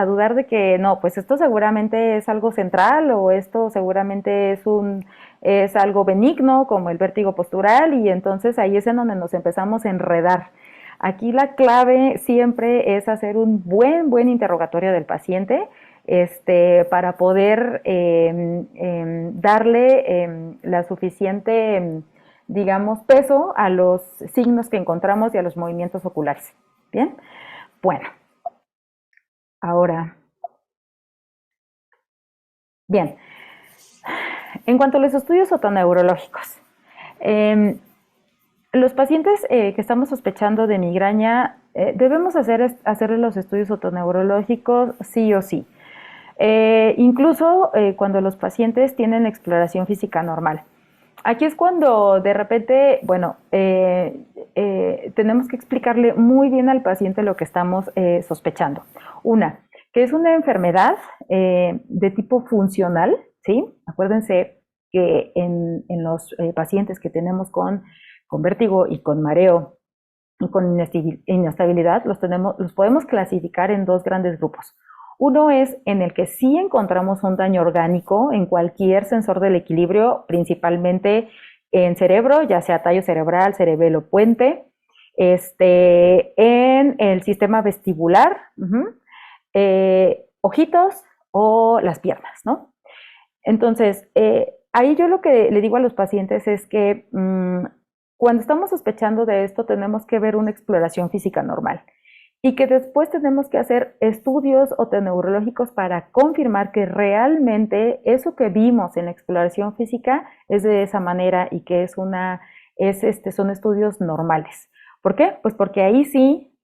dudar de que no, pues esto seguramente es algo central o esto seguramente es algo benigno como el vértigo postural, y entonces ahí es en donde nos empezamos a enredar. Aquí la clave siempre es hacer un buen interrogatorio del paciente, para poder darle la suficiente, digamos, peso a los signos que encontramos y a los movimientos oculares. Bien. Bueno, ahora, bien, en cuanto a los estudios otoneurológicos, los pacientes que estamos sospechando de migraña debemos hacerle los estudios otoneurológicos sí o sí, incluso cuando los pacientes tienen exploración física normal. Aquí es cuando de repente, bueno, tenemos que explicarle muy bien al paciente lo que estamos sospechando. Una, que es una enfermedad de tipo funcional, ¿sí? Acuérdense que en los pacientes que tenemos con vértigo y con mareo y con inestabilidad, los podemos clasificar en dos grandes grupos. Uno es en el que sí encontramos un daño orgánico en cualquier sensor del equilibrio, principalmente en cerebro, ya sea tallo cerebral, cerebelo puente, en el sistema vestibular, ojitos o las piernas, ¿no? Entonces, ahí yo lo que le digo a los pacientes es que cuando estamos sospechando de esto tenemos que ver una exploración física normal y que después tenemos que hacer estudios otoneurológicos para confirmar que realmente eso que vimos en la exploración física es de esa manera y que es una son estudios normales. ¿Por qué? Pues porque ahí sí,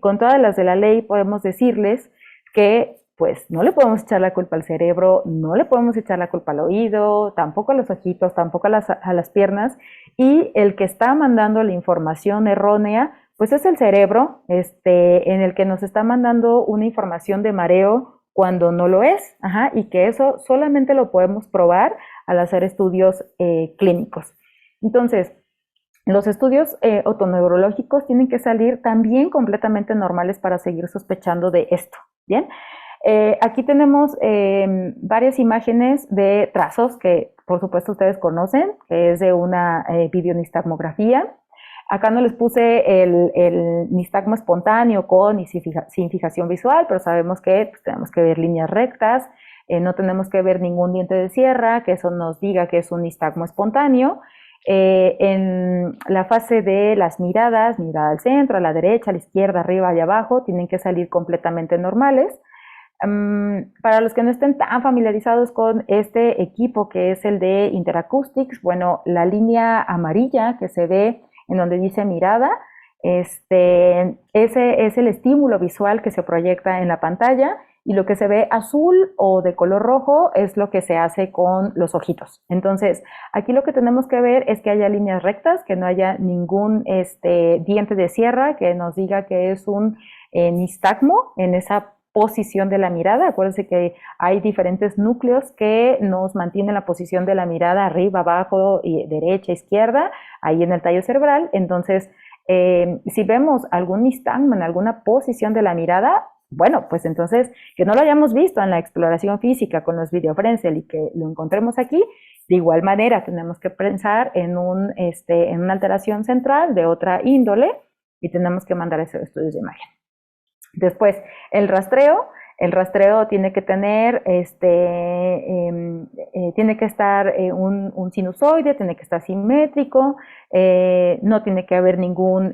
con todas las de la ley, podemos decirles que pues no le podemos echar la culpa al cerebro, no le podemos echar la culpa al oído, tampoco a los ojitos, tampoco a las piernas, y el que está mandando la información errónea, pues es el cerebro, en el que nos está mandando una información de mareo cuando no lo es, y que eso solamente lo podemos probar al hacer estudios clínicos. Entonces, los estudios otoneurológicos tienen que salir también completamente normales para seguir sospechando de esto, ¿bien? Aquí tenemos varias imágenes de trazos que por supuesto ustedes conocen, que es de una videonistagmografía. Acá no les puse el nistagmo espontáneo con y sin fijación visual, pero sabemos que pues, tenemos que ver líneas rectas, no tenemos que ver ningún diente de sierra, que eso nos diga que es un nistagmo espontáneo. En la fase de las miradas, mirada al centro, a la derecha, a la izquierda, arriba y abajo, tienen que salir completamente normales. Para los que no estén tan familiarizados con este equipo que es el de Interacoustics, bueno, la línea amarilla que se ve en donde dice mirada, ese es el estímulo visual que se proyecta en la pantalla, y lo que se ve azul o de color rojo es lo que se hace con los ojitos. Entonces, aquí lo que tenemos que ver es que haya líneas rectas, que no haya ningún diente de sierra que nos diga que es un nistagmo en esa posición de la mirada. Acuérdense que hay diferentes núcleos que nos mantienen la posición de la mirada arriba, abajo, y derecha, izquierda, ahí en el tallo cerebral. Entonces, si vemos algún nistagmo en alguna posición de la mirada, bueno, pues entonces que no lo hayamos visto en la exploración física con los videofrencel y que lo encontremos aquí, de igual manera tenemos que pensar en una alteración central de otra índole y tenemos que mandar esos estudios de imagen. Después, el rastreo tiene que tener, tiene que estar un sinusoide, tiene que estar simétrico, no tiene que haber ningún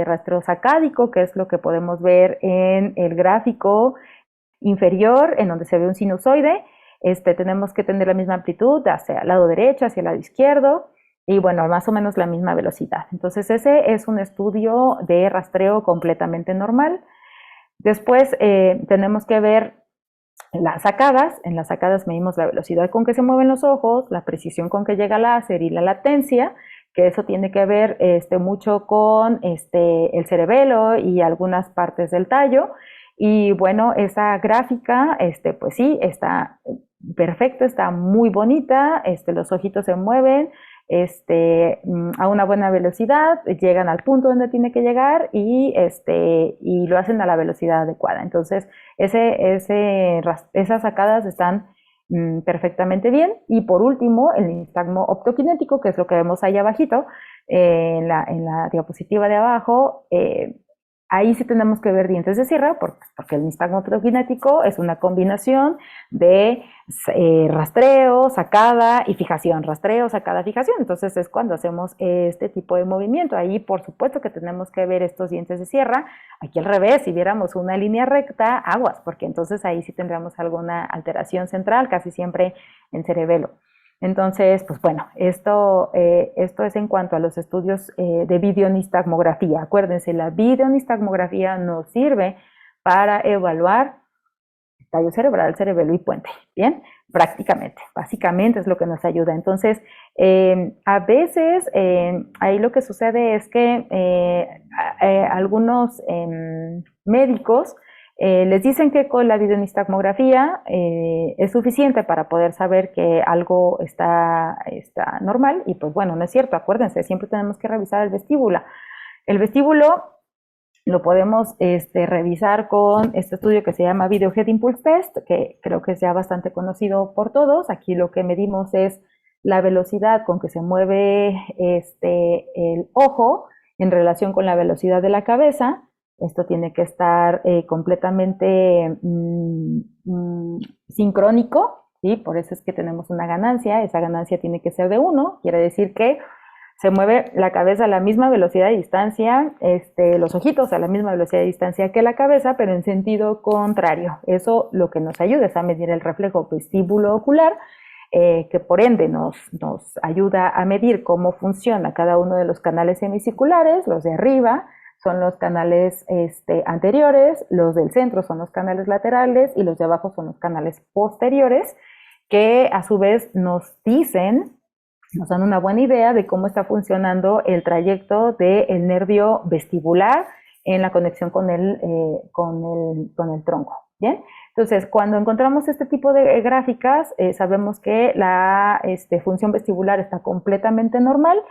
rastreo sacádico, que es lo que podemos ver en el gráfico inferior, en donde se ve un sinusoide. Tenemos que tener la misma amplitud hacia el lado derecho, hacia el lado izquierdo, y bueno, más o menos la misma velocidad. Entonces, ese es un estudio de rastreo completamente normal. Después tenemos que ver las sacadas. En las sacadas medimos la velocidad con que se mueven los ojos, la precisión con que llega el láser y la latencia, que eso tiene que ver mucho con el cerebelo y algunas partes del tallo. Y bueno, esa gráfica, pues sí, está perfecta, está muy bonita, los ojitos se mueven a una buena velocidad, llegan al punto donde tiene que llegar y lo hacen a la velocidad adecuada. Entonces, esas sacadas están perfectamente bien. Y por último, el nistagmo optoquinético, que es lo que vemos ahí abajito, en la diapositiva de abajo. Ahí sí tenemos que ver dientes de sierra, porque el nistagmo optoquinético es una combinación de rastreo, sacada y fijación. Rastreo, sacada, fijación. Entonces es cuando hacemos este tipo de movimiento. Ahí por supuesto que tenemos que ver estos dientes de sierra. Aquí al revés, si viéramos una línea recta, aguas, porque entonces ahí sí tendríamos alguna alteración central, casi siempre en cerebelo. Entonces, pues bueno, esto es en cuanto a los estudios de videonistagmografía. Acuérdense, la videonistagmografía nos sirve para evaluar tallo cerebral, cerebelo y puente. Bien, prácticamente, básicamente es lo que nos ayuda. Entonces, a veces ahí lo que sucede es que algunos médicos les dicen que con la videonistagmografía es suficiente para poder saber que algo está normal, y pues bueno, no es cierto. Acuérdense, siempre tenemos que revisar el vestíbulo. El vestíbulo lo podemos revisar con este estudio que se llama Video Head Impulse Test, que creo que es ya bastante conocido por todos. Aquí lo que medimos es la velocidad con que se mueve el ojo en relación con la velocidad de la cabeza. Esto tiene que estar completamente sincrónico, ¿sí? Por eso es que tenemos una ganancia. Esa ganancia tiene que ser de 1, quiere decir que se mueve la cabeza a la misma velocidad de distancia, los ojitos a la misma velocidad de distancia que la cabeza, pero en sentido contrario. Eso lo que nos ayuda es a medir el reflejo vestíbulo ocular, que por ende nos ayuda a medir cómo funciona cada uno de los canales semicirculares. Los de arriba son los canales anteriores, los del centro son los canales laterales y los de abajo son los canales posteriores, que a su vez nos dan una buena idea de cómo está funcionando el trayecto del nervio vestibular en la conexión con el tronco. ¿Bien? Entonces, cuando encontramos este tipo de gráficas, sabemos que la función vestibular está completamente normal.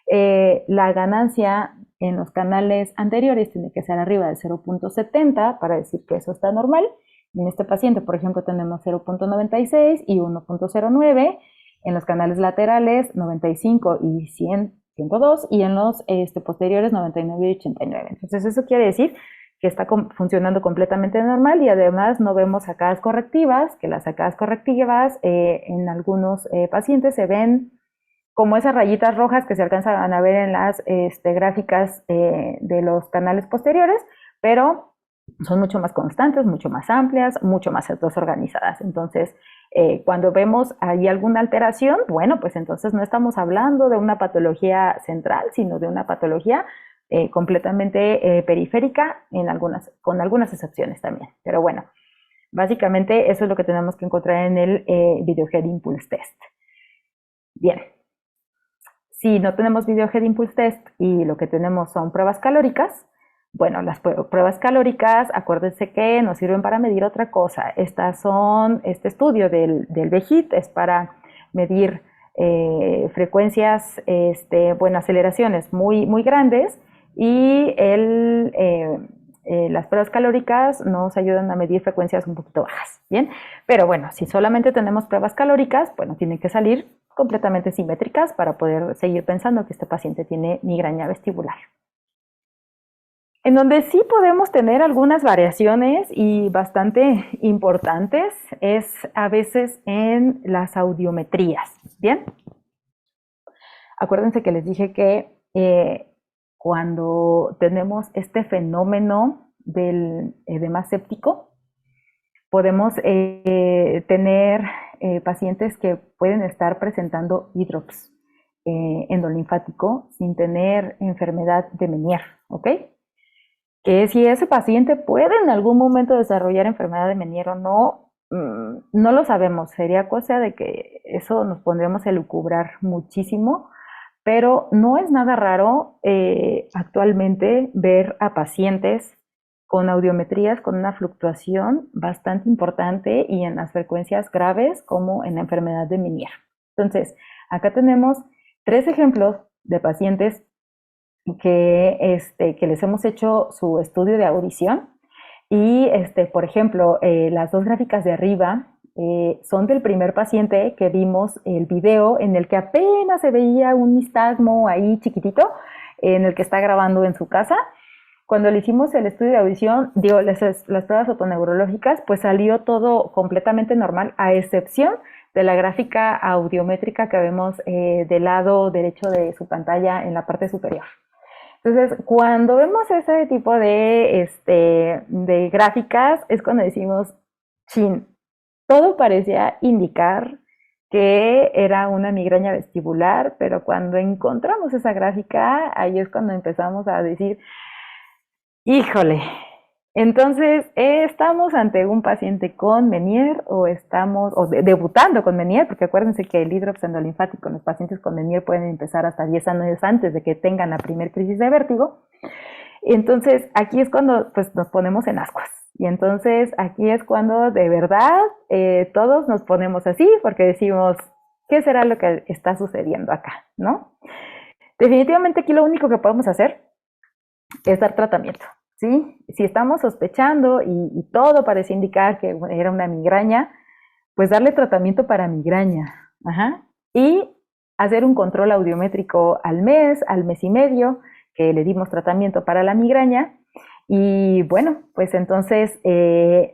La ganancia en los canales anteriores tiene que ser arriba de 0.70 para decir que eso está normal. En este paciente, por ejemplo, tenemos 0.96 y 1.09. En los canales laterales, 95 y 102. Y en los posteriores, 99 y 89. Entonces, eso quiere decir que está funcionando completamente normal y además no vemos sacadas correctivas, que las sacadas correctivas en algunos pacientes se ven como esas rayitas rojas que se alcanzan a ver en las gráficas de los canales posteriores, pero son mucho más constantes, mucho más amplias, mucho más desorganizadas. Entonces, cuando vemos ahí alguna alteración, bueno, pues entonces no estamos hablando de una patología central, sino de una patología completamente periférica, con algunas excepciones también. Pero bueno, básicamente eso es lo que tenemos que encontrar en el Video Head Impulse Test. Bien. Si no tenemos Video Head Impulse Test y lo que tenemos son pruebas calóricas, bueno, las pruebas calóricas, acuérdense que nos sirven para medir otra cosa. Este estudio del VHIT es para medir frecuencias, aceleraciones muy, muy grandes, y las pruebas calóricas nos ayudan a medir frecuencias un poquito bajas, ¿bien? Pero bueno, si solamente tenemos pruebas calóricas, bueno, tienen que salir completamente simétricas para poder seguir pensando que este paciente tiene migraña vestibular. En donde sí podemos tener algunas variaciones y bastante importantes es a veces en las audiometrías, ¿bien? Acuérdense que les dije que cuando tenemos este fenómeno del edema séptico, podemos tener pacientes que pueden estar presentando hidrops endolinfático sin tener enfermedad de Meniere, ¿ok? Que si ese paciente puede en algún momento desarrollar enfermedad de Meniere o no, no lo sabemos. Sería cosa de que eso nos pondríamos a elucubrar muchísimo, pero no es nada raro actualmente ver a pacientes con audiometrías con una fluctuación bastante importante y en las frecuencias graves como en la enfermedad de Meniere. Entonces, acá tenemos 3 ejemplos de pacientes que les hemos hecho su estudio de audición y, por ejemplo, las 2 gráficas de arriba son del primer paciente que vimos el video en el que apenas se veía un nistagmo ahí chiquitito en el que está grabando en su casa. Cuando le hicimos el estudio de audición, las pruebas otoneurológicas, pues salió todo completamente normal, a excepción de la gráfica audiométrica que vemos del lado derecho de su pantalla en la parte superior. Entonces, cuando vemos ese tipo de gráficas, es cuando decimos, chin, todo parecía indicar que era una migraña vestibular, pero cuando encontramos esa gráfica, ahí es cuando empezamos a decir, híjole, entonces estamos ante un paciente con Meniere o estamos debutando con Meniere, porque acuérdense que el hidrops endolinfático en los pacientes con Meniere pueden empezar hasta 10 años antes de que tengan la primer crisis de vértigo. Entonces aquí es cuando pues, nos ponemos en ascuas. Y entonces aquí es cuando de verdad todos nos ponemos así porque decimos, ¿qué será lo que está sucediendo acá? ¿No? Definitivamente aquí lo único que podemos hacer es dar tratamiento, ¿sí? Si estamos sospechando y todo parece indicar que era una migraña, pues darle tratamiento para migraña. Ajá. Y hacer un control audiométrico al mes y medio, que le dimos tratamiento para la migraña. Y bueno, pues entonces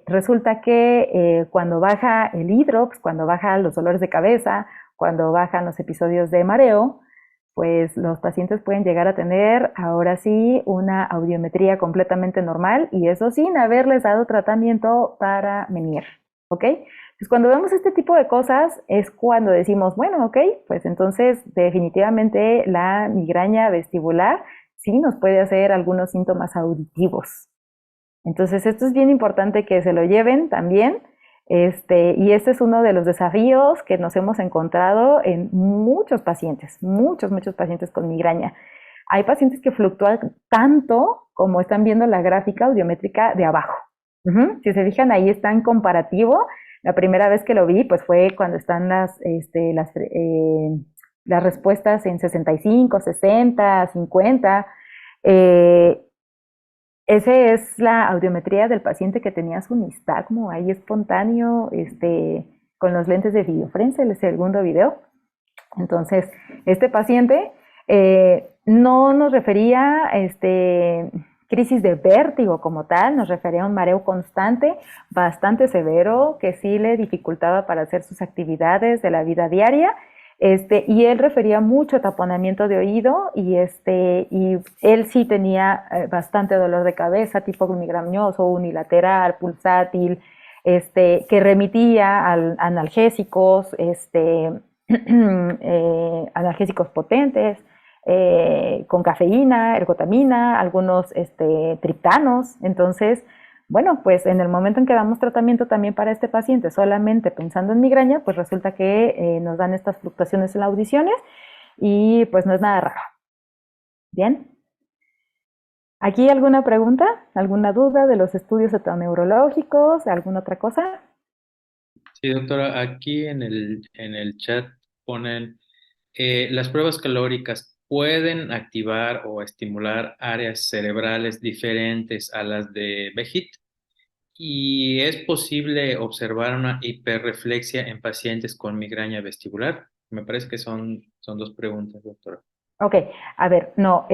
resulta que cuando baja el hidrops, cuando bajan los dolores de cabeza, cuando bajan los episodios de mareo, pues los pacientes pueden llegar a tener ahora sí una audiometría completamente normal y eso sin haberles dado tratamiento para Meniere. ¿ok? Pues cuando vemos este tipo de cosas es cuando decimos, bueno, ok, pues entonces definitivamente la migraña vestibular sí nos puede hacer algunos síntomas auditivos. Entonces esto es bien importante que se lo lleven también. Y este es uno de los desafíos que nos hemos encontrado en muchos pacientes, muchos pacientes con migraña. Hay pacientes que fluctúan tanto como están viendo la gráfica audiométrica de abajo. Si se fijan, ahí está en comparativo. La primera vez que lo vi, pues fue cuando están las respuestas en 65, 60, 50. Esa es la audiometría del paciente que tenía su nistagmo ahí espontáneo, con los lentes de videofrencia, el segundo video. Entonces, este paciente no nos refería crisis de vértigo como tal, nos refería a un mareo constante, bastante severo, que sí le dificultaba para hacer sus actividades de la vida diaria. Y él refería mucho taponamiento de oído y él sí tenía bastante dolor de cabeza, tipo migrañoso, unilateral, pulsátil, que remitía a analgésicos, analgésicos potentes, con cafeína, ergotamina, algunos triptanos. Entonces, bueno, pues en el momento en que damos tratamiento también para este paciente, solamente pensando en migraña, pues resulta que nos dan estas fluctuaciones en las audiciones y pues no es nada raro. Bien. ¿Aquí alguna pregunta? ¿Alguna duda de los estudios neurológicos? ¿Alguna otra cosa? Sí, doctora, aquí en el chat ponen, las pruebas calóricas pueden activar o estimular áreas cerebrales diferentes a las de BEGIT y es posible observar una hiperreflexia en pacientes con migraña vestibular. Me parece que son dos preguntas, doctora. Ok, a ver, no,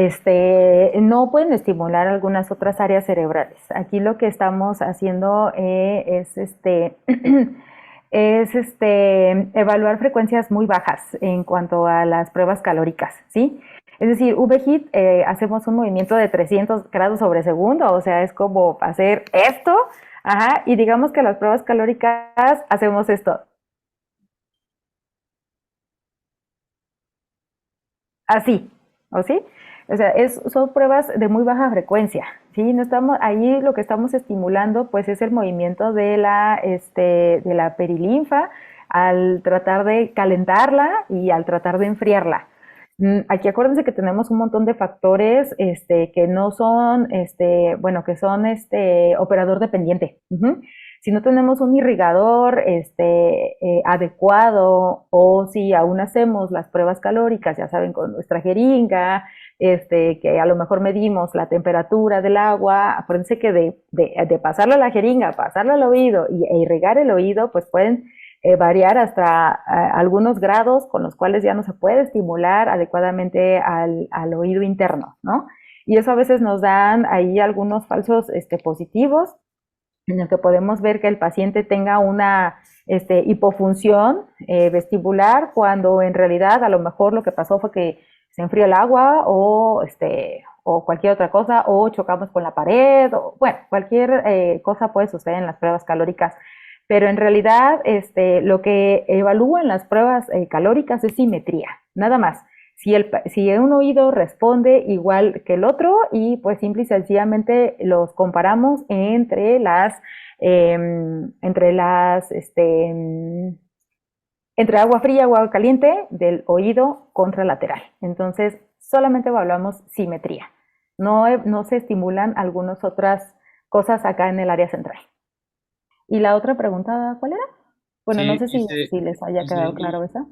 no pueden estimular algunas otras áreas cerebrales. Aquí lo que estamos haciendo evaluar frecuencias muy bajas en cuanto a las pruebas calóricas, ¿sí? Es decir, VHIT hacemos un movimiento de 300 grados sobre segundo, o sea, es como hacer esto, ajá, y digamos que las pruebas calóricas hacemos esto. Así, ¿o sí? O sea, son pruebas de muy baja frecuencia, ¿sí? No estamos, ahí lo que estamos estimulando, pues, es el movimiento de la perilinfa al tratar de calentarla y al tratar de enfriarla. Aquí acuérdense que tenemos un montón de factores, que no son, bueno, que son, operador dependiente. Si no tenemos un irrigador adecuado o si aún hacemos las pruebas calóricas, ya saben, con nuestra jeringa, que a lo mejor medimos la temperatura del agua, acuérdense que de pasarle a la jeringa, pasarle al oído e irrigar el oído, pues pueden variar hasta algunos grados con los cuales ya no se puede estimular adecuadamente al oído interno, ¿no? Y eso a veces nos dan ahí algunos falsos positivos, en el que podemos ver que el paciente tenga una hipofunción vestibular, cuando en realidad a lo mejor lo que pasó fue que se enfrió el agua o cualquier otra cosa, o chocamos con la pared, o bueno, cualquier cosa puede suceder en las pruebas calóricas. Pero en realidad lo que evalúan las pruebas calóricas es simetría, nada más. Si un oído responde igual que el otro, y pues simple y sencillamente los comparamos entre agua fría y agua caliente del oído contralateral. Entonces, solamente evaluamos simetría. No se estimulan algunas otras cosas acá en el área central. ¿Y la otra pregunta cuál era? Bueno, no Sí, sé si les haya quedado claro esa.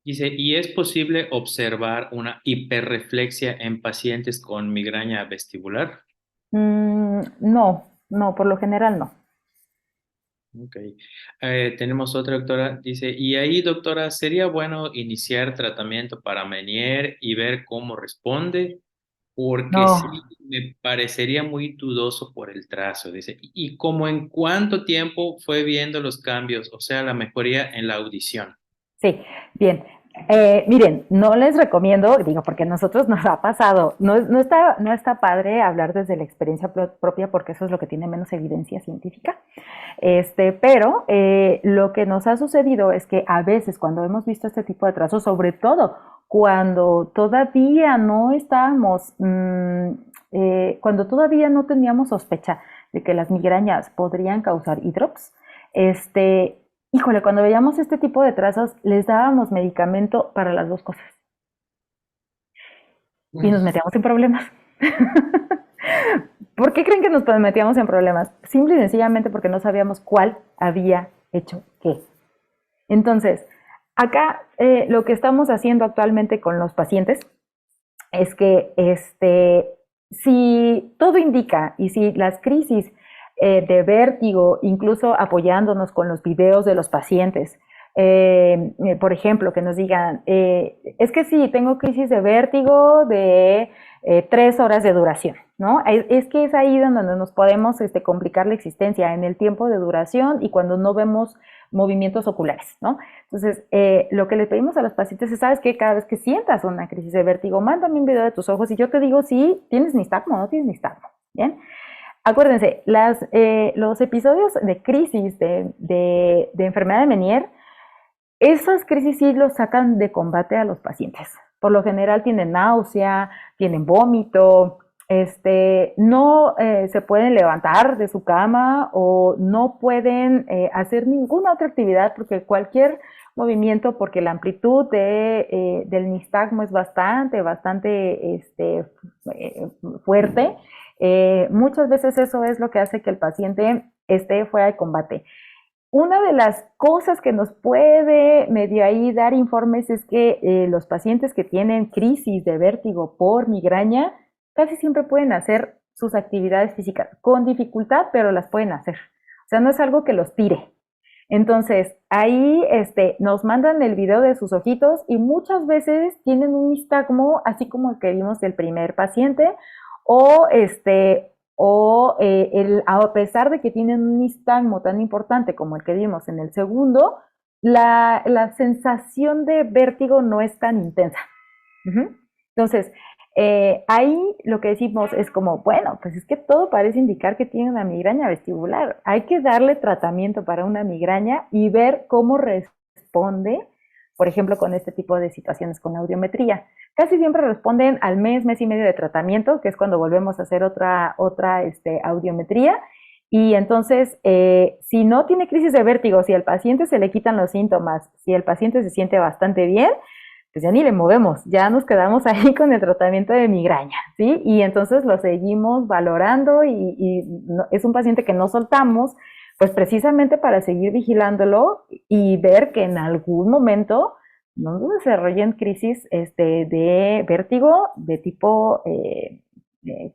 dice, ¿y es posible observar una hiperreflexia en pacientes con migraña vestibular? No, por lo general no. Ok. Tenemos otra doctora, dice, y ahí, doctora, ¿sería bueno iniciar tratamiento para Meniere y ver cómo responde? Porque sí, No, me parecería muy dudoso por el trazo, dice. ¿Y como en cuánto tiempo fue viendo los cambios, o sea, la mejoría en la audición? sí, bien. Miren, no les recomiendo, digo, porque a nosotros nos ha pasado, no está padre hablar desde la experiencia propia, porque eso es lo que tiene menos evidencia científica. Pero lo que nos ha sucedido es que a veces cuando hemos visto este tipo de trazos, sobre todo cuando todavía no estábamos, cuando todavía no teníamos sospecha de que las migrañas podrían causar hidrops, híjole, cuando veíamos este tipo de trazos, les dábamos medicamento para las dos cosas y nos metíamos en problemas. ¿Por qué creen que nos metíamos en problemas? Simple y sencillamente porque no sabíamos cuál había hecho qué. Entonces, acá lo que estamos haciendo actualmente con los pacientes es que si todo indica y si las crisis de vértigo, incluso apoyándonos con los videos de los pacientes, por ejemplo, que nos digan, es que sí, tengo crisis de vértigo de 3 horas de duración, ¿no? Es que es ahí donde nos podemos complicar la existencia, en el tiempo de duración y cuando no vemos movimientos oculares, ¿no? Entonces, lo que le pedimos a los pacientes es, ¿sabes qué? Cada vez que sientas una crisis de vértigo, mándame un video de tus ojos y yo te digo si tienes nistagmo o no tienes nistagmo, ¿bien? Acuérdense, los episodios de crisis de enfermedad de Meniere, esas crisis sí los sacan de combate a los pacientes. Por lo general tienen náusea, tienen vómito, no se pueden levantar de su cama o no pueden hacer ninguna otra actividad porque cualquier movimiento, porque la amplitud del nistagmo es bastante fuerte. Muchas veces eso es lo que hace que el paciente esté fuera de combate. Una de las cosas que nos puede medio ahí dar informes es que los pacientes que tienen crisis de vértigo por migraña casi siempre pueden hacer sus actividades físicas con dificultad, pero las pueden hacer. O sea, no es algo que los tire. Entonces, ahí nos mandan el video de sus ojitos y muchas veces tienen un nistagmo, así como el que vimos del primer paciente, o a pesar de que tienen un nistagmo tan importante como el que vimos en el segundo, la sensación de vértigo no es tan intensa. Entonces, ahí lo que decimos es como, bueno, pues es que todo parece indicar que tiene una migraña vestibular. Hay que darle tratamiento para una migraña y ver cómo responde, por ejemplo, con este tipo de situaciones con la audiometría. Casi siempre responden al mes y medio de tratamiento, que es cuando volvemos a hacer otra audiometría. Y entonces, si no tiene crisis de vértigo, si al paciente se le quitan los síntomas, si el paciente se siente bastante bien, pues ya ni le movemos, ya nos quedamos ahí con el tratamiento de migraña, ¿sí? Y entonces lo seguimos valorando y es un paciente que no soltamos, pues precisamente para seguir vigilándolo y ver que en algún momento no desarrollen crisis de vértigo de tipo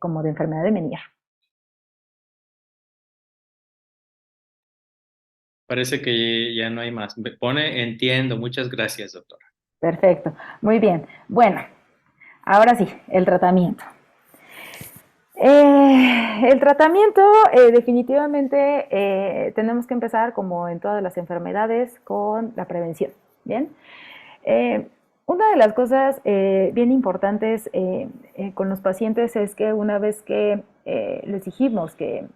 como de enfermedad de Meniere. Parece que ya no hay más. Me pone, entiendo. Muchas gracias, doctora. Perfecto, muy bien. Bueno, ahora sí, el tratamiento. El tratamiento definitivamente tenemos que empezar, como en todas las enfermedades, con la prevención. Bien. Una de las cosas bien importantes con los pacientes es que una vez que les dijimos que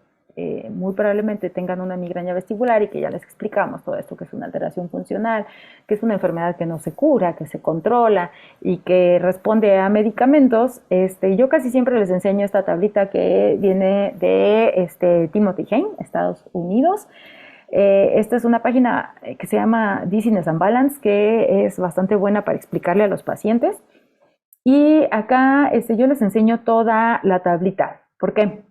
muy probablemente tengan una migraña vestibular y que ya les explicamos todo esto, que es una alteración funcional, que es una enfermedad que no se cura, que se controla y que responde a medicamentos, yo casi siempre les enseño esta tablita que viene de Timothy Hayne, Estados Unidos. Esta es una página que se llama Dizziness and Balance, que es bastante buena para explicarle a los pacientes. Y acá yo les enseño toda la tablita. ¿Por qué?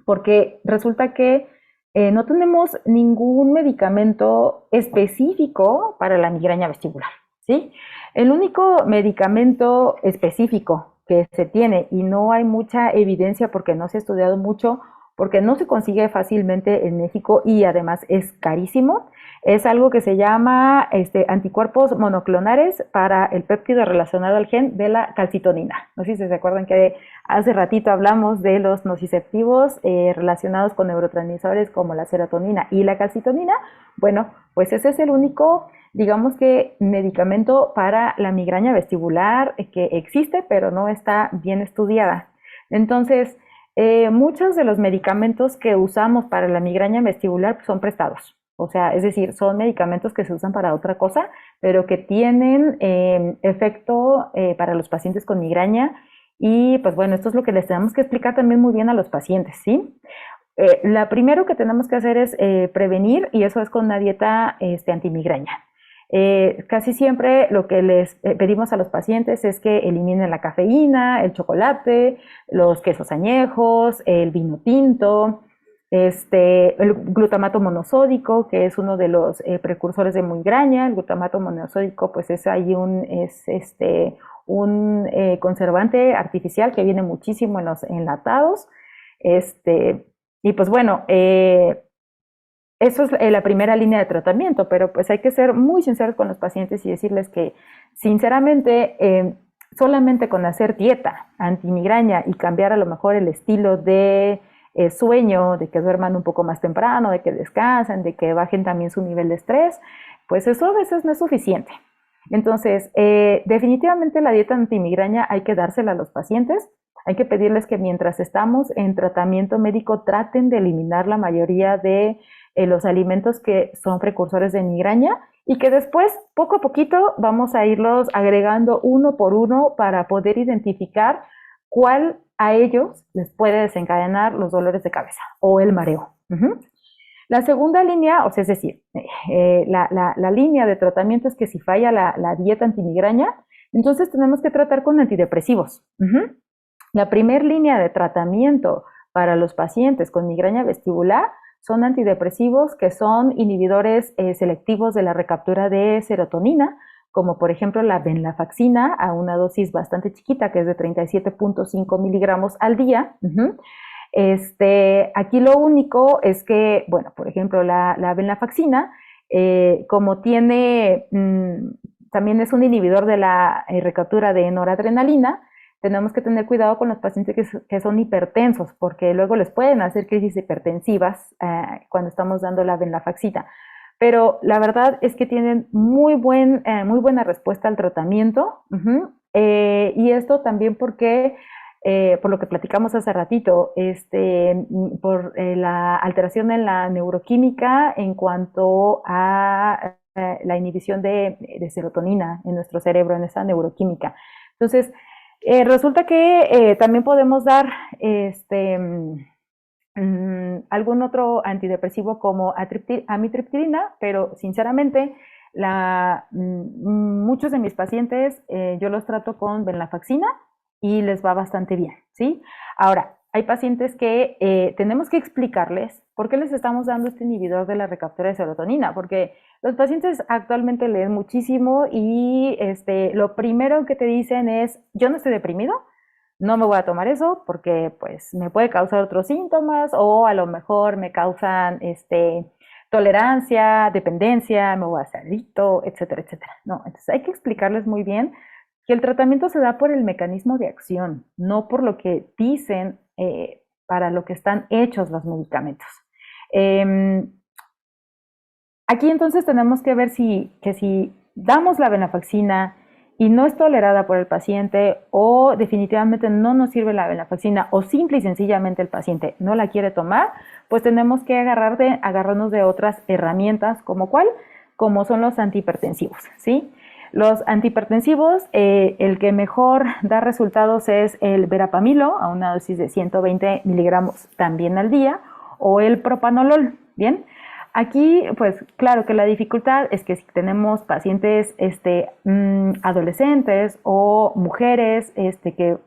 Porque resulta que no tenemos ningún medicamento específico para la migraña vestibular, ¿sí? El único medicamento específico que se tiene, y no hay mucha evidencia porque no se ha estudiado mucho, porque no se consigue fácilmente en México y además es carísimo, es algo que se llama anticuerpos monoclonales para el péptido relacionado al gen de la calcitonina. No sé si se acuerdan que hace ratito hablamos de los nociceptivos relacionados con neurotransmisores como la serotonina y la calcitonina. Bueno, pues ese es el único, digamos que, medicamento para la migraña vestibular que existe, pero no está bien estudiada. Entonces, Muchos de los medicamentos que usamos para la migraña vestibular pues, son prestados. O sea, es decir, son medicamentos que se usan para otra cosa, pero que tienen efecto para los pacientes con migraña. Y pues bueno, esto es lo que les tenemos que explicar también muy bien a los pacientes, ¿sí? Lo primero que tenemos que hacer es prevenir, y eso es con una dieta antimigraña. Casi siempre lo que les pedimos a los pacientes es que eliminen la cafeína, el chocolate, los quesos añejos, el vino tinto, el glutamato monosódico, que es uno de los precursores de migraña. El glutamato monosódico pues es ahí un conservante artificial que viene muchísimo en los enlatados. Y pues bueno, eso es la primera línea de tratamiento, pero pues hay que ser muy sinceros con los pacientes y decirles que sinceramente solamente con hacer dieta antimigraña y cambiar a lo mejor el estilo de sueño, de que duerman un poco más temprano, de que descansen, de que bajen también su nivel de estrés, pues eso a veces no es suficiente. Entonces, definitivamente la dieta antimigraña hay que dársela a los pacientes. Hay que pedirles que mientras estamos en tratamiento médico traten de eliminar la mayoría de los alimentos que son precursores de migraña y que después, poco a poquito, vamos a irlos agregando uno por uno para poder identificar cuál a ellos les puede desencadenar los dolores de cabeza o el mareo. La segunda línea, o sea, es decir, la línea de tratamiento es que si falla la dieta antimigraña, entonces tenemos que tratar con antidepresivos. La primera línea de tratamiento para los pacientes con migraña vestibular son antidepresivos que son inhibidores selectivos de la recaptura de serotonina, como por ejemplo la venlafaxina a una dosis bastante chiquita, que es de 37.5 miligramos al día. Aquí lo único es que, bueno, por ejemplo, la venlafaxina, como tiene, también es un inhibidor de la recaptura de noradrenalina, tenemos que tener cuidado con los pacientes que son hipertensos, porque luego les pueden hacer crisis hipertensivas cuando estamos dando la venlafaxina. Pero la verdad es que tienen muy buena respuesta al tratamiento. Y esto también porque, por lo que platicamos hace ratito, por la alteración en la neuroquímica en cuanto a la inhibición de serotonina en nuestro cerebro, en esa neuroquímica. Entonces, resulta que también podemos dar algún otro antidepresivo como amitriptilina, pero sinceramente muchos de mis pacientes yo los trato con venlafaxina y les va bastante bien, ¿sí? Ahora, hay pacientes que tenemos que explicarles por qué les estamos dando este inhibidor de la recaptura de serotonina, porque los pacientes actualmente leen muchísimo y lo primero que te dicen es, yo no estoy deprimido, no me voy a tomar eso porque pues me puede causar otros síntomas o a lo mejor me causan tolerancia, dependencia, me voy a hacer adicto, etcétera, etcétera. No, entonces hay que explicarles muy bien que el tratamiento se da por el mecanismo de acción, no por lo que dicen para lo que están hechos los medicamentos. Aquí entonces tenemos que ver si damos la venlafaxina y no es tolerada por el paciente o definitivamente no nos sirve la venlafaxina o simple y sencillamente el paciente no la quiere tomar, pues tenemos que agarrarnos de otras herramientas como son los antihipertensivos, ¿sí? Los antihipertensivos, el que mejor da resultados es el verapamilo a una dosis de 120 miligramos también al día o el propanolol, ¿bien? Aquí, pues claro que la dificultad es que si tenemos pacientes adolescentes o mujeres que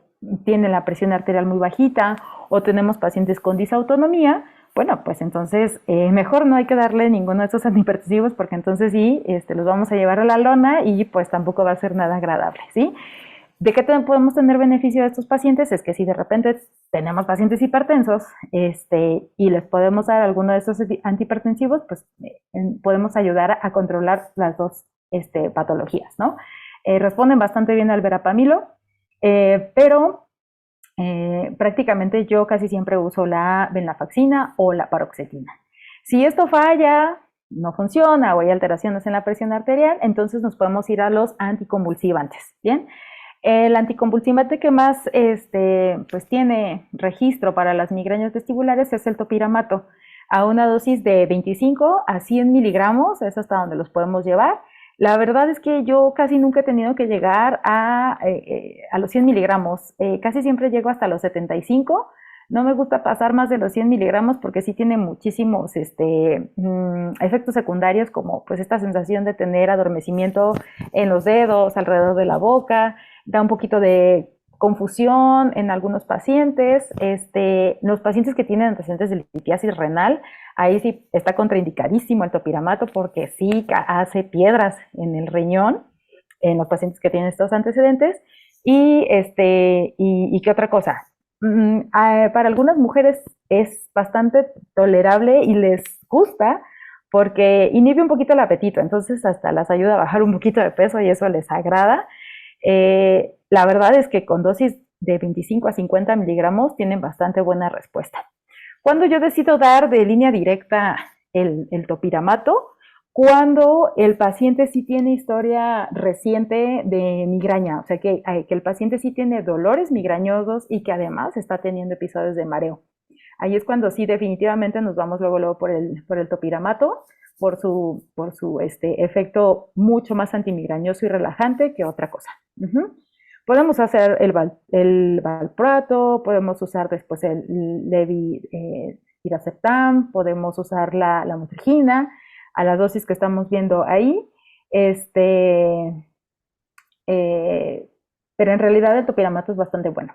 tienen la presión arterial muy bajita o tenemos pacientes con disautonomía, bueno, pues entonces mejor no hay que darle ninguno de estos antihipertensivos porque entonces sí, los vamos a llevar a la lona y pues tampoco va a ser nada agradable, ¿sí? ¿De qué podemos tener beneficio de estos pacientes? Es que si de repente tenemos pacientes hipertensos y les podemos dar alguno de estos antihipertensivos, pues podemos ayudar a controlar las dos patologías, ¿no? Responden bastante bien al verapamilo, pero prácticamente yo casi siempre uso la venlafaxina o la paroxetina. Si esto falla, no funciona o hay alteraciones en la presión arterial, entonces nos podemos ir a los anticonvulsivantes, ¿bien? El anticonvulsivante que más pues tiene registro para las migrañas vestibulares es el topiramato, a una dosis de 25 a 100 miligramos, es hasta donde los podemos llevar. La verdad es que yo casi nunca he tenido que llegar a los 100 miligramos, casi siempre llego hasta los 75. No me gusta pasar más de los 100 miligramos porque sí tiene muchísimos efectos secundarios, como pues esta sensación de tener adormecimiento en los dedos, alrededor de la boca, da un poquito de confusión en algunos pacientes. Los pacientes que tienen antecedentes de litiasis renal, ahí sí está contraindicadísimo el topiramato porque sí hace piedras en el riñón en los pacientes que tienen estos antecedentes. Y ¿qué otra cosa? Para algunas mujeres es bastante tolerable y les gusta porque inhibe un poquito el apetito, entonces hasta las ayuda a bajar un poquito de peso y eso les agrada. La verdad es que con dosis de 25 a 50 miligramos tienen bastante buena respuesta. Cuando yo decido dar de línea directa el topiramato, cuando el paciente sí tiene historia reciente de migraña, o sea que el paciente sí tiene dolores migrañosos y que además está teniendo episodios de mareo. Ahí es cuando sí definitivamente nos vamos luego por el topiramato, por su efecto mucho más antimigrañoso y relajante que otra cosa. Podemos hacer el valproato, podemos usar después el levetiracetam, podemos usar la lamotrigina a las dosis que estamos viendo ahí. Pero en realidad el topiramato es bastante bueno.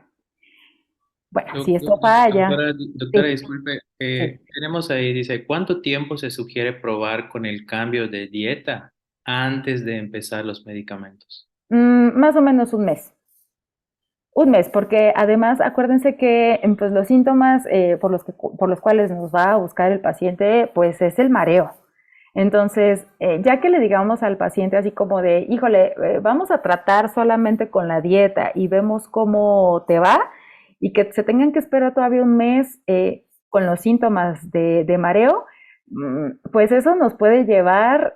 Bueno, si esto falla. Doctora, Sí, disculpe, sí. tenemos ahí, dice, ¿cuánto tiempo se sugiere probar con el cambio de dieta antes de empezar los medicamentos? Más o menos un mes. Un mes, porque además acuérdense que pues, los síntomas por los cuales nos va a buscar el paciente, pues es el mareo. Entonces, ya que le digamos al paciente así como de, híjole, vamos a tratar solamente con la dieta y vemos cómo te va, y que se tengan que esperar todavía un mes con los síntomas de mareo, pues eso nos puede llevar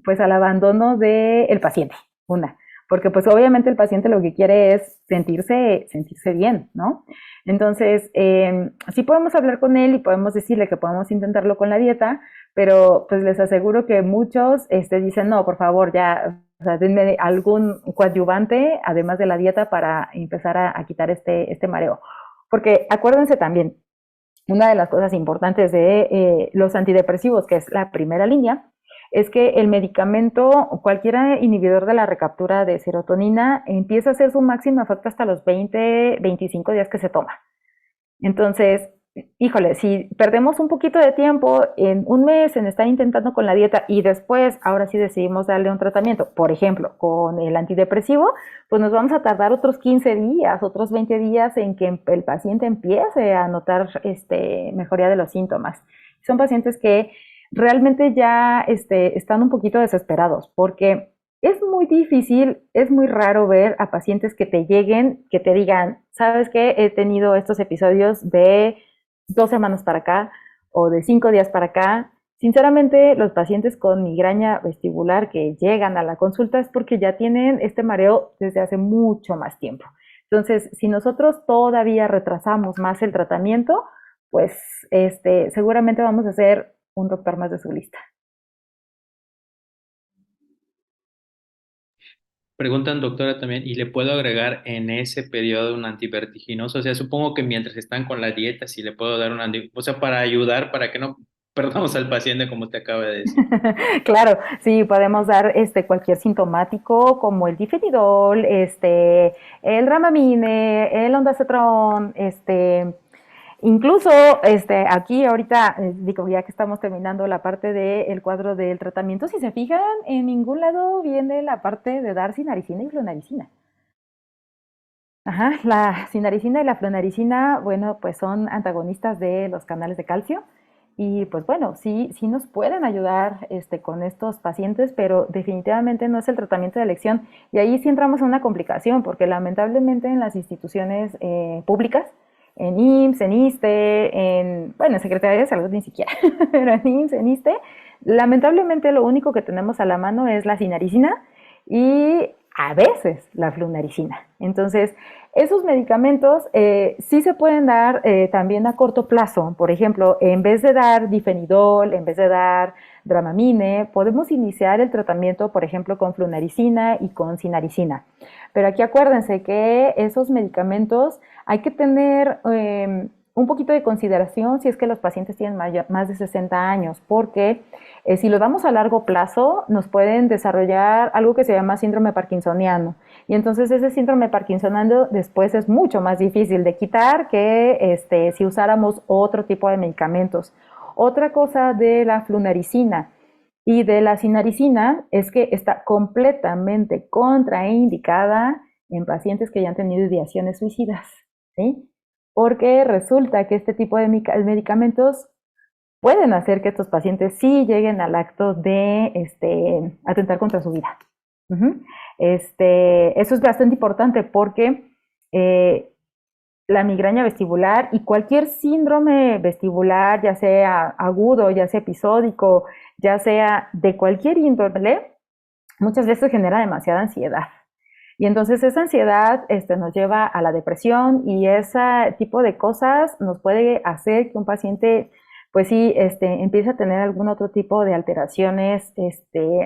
pues al abandono del paciente, una. Porque pues obviamente el paciente lo que quiere es sentirse bien, ¿no? Entonces, sí podemos hablar con él y podemos decirle que podemos intentarlo con la dieta, pero pues les aseguro que muchos dicen, no, por favor, ya, o sea, denme algún coadyuvante, además de la dieta, para empezar a quitar este mareo. Porque acuérdense también, una de las cosas importantes de los antidepresivos, que es la primera línea, es que el medicamento, cualquier inhibidor de la recaptura de serotonina, empieza a hacer su máximo efecto hasta los 20, 25 días que se toma. Entonces, híjole, si perdemos un poquito de tiempo en un mes en estar intentando con la dieta y después, ahora sí decidimos darle un tratamiento, por ejemplo, con el antidepresivo, pues nos vamos a tardar otros 15 días, otros 20 días en que el paciente empiece a notar mejoría de los síntomas. Son pacientes que realmente ya están un poquito desesperados porque es muy difícil, es muy raro ver a pacientes que te lleguen, que te digan, ¿sabes qué? He tenido estos episodios de 2 semanas para acá o de 5 días para acá. Sinceramente, los pacientes con migraña vestibular que llegan a la consulta es porque ya tienen este mareo desde hace mucho más tiempo. Entonces, si nosotros todavía retrasamos más el tratamiento, pues seguramente vamos a hacer un doctor más de su lista. Preguntan, doctora, también, ¿y le puedo agregar en ese periodo un antivertiginoso? O sea, supongo que mientras están con la dieta, sí le puedo dar o sea, para ayudar, para que no perdamos al paciente, como usted acaba de decir. Claro, sí, podemos dar cualquier sintomático como el difenidol, el Dramamine, el ondansetron, incluso aquí ahorita, digo, ya que estamos terminando la parte del cuadro del tratamiento, si se fijan, en ningún lado viene la parte de dar sinaricina y flunaricina. Ajá, la sinaricina y la flunaricina, bueno, pues son antagonistas de los canales de calcio y pues bueno, sí nos pueden ayudar con estos pacientes, pero definitivamente no es el tratamiento de elección y ahí sí entramos en una complicación porque lamentablemente en las instituciones públicas, en IMSS, en ISSSTE, bueno, en Secretaría de Salud ni siquiera, pero en IMSS, en ISSSTE, lamentablemente lo único que tenemos a la mano es la sinaricina y a veces la flunaricina. Entonces, esos medicamentos sí se pueden dar también a corto plazo. Por ejemplo, en vez de dar difenidol, en vez de dar dramamine, podemos iniciar el tratamiento, por ejemplo, con flunaricina y con sinaricina. Pero aquí acuérdense que esos medicamentos hay que tener un poquito de consideración si es que los pacientes tienen más de 60 años, porque si lo damos a largo plazo, nos pueden desarrollar algo que se llama síndrome parkinsoniano. Y entonces ese síndrome parkinsoniano después es mucho más difícil de quitar que si usáramos otro tipo de medicamentos. Otra cosa de la flunaricina y de la sinaricina es que está completamente contraindicada en pacientes que ya han tenido ideaciones suicidas, ¿sí? Porque resulta que este tipo de medicamentos pueden hacer que estos pacientes sí lleguen al acto de atentar contra su vida. Eso es bastante importante porque la migraña vestibular y cualquier síndrome vestibular, ya sea agudo, ya sea episódico, ya sea de cualquier índole, muchas veces genera demasiada ansiedad. Y entonces esa ansiedad nos lleva a la depresión y ese tipo de cosas nos puede hacer que un paciente, pues sí, empiece a tener algún otro tipo de alteraciones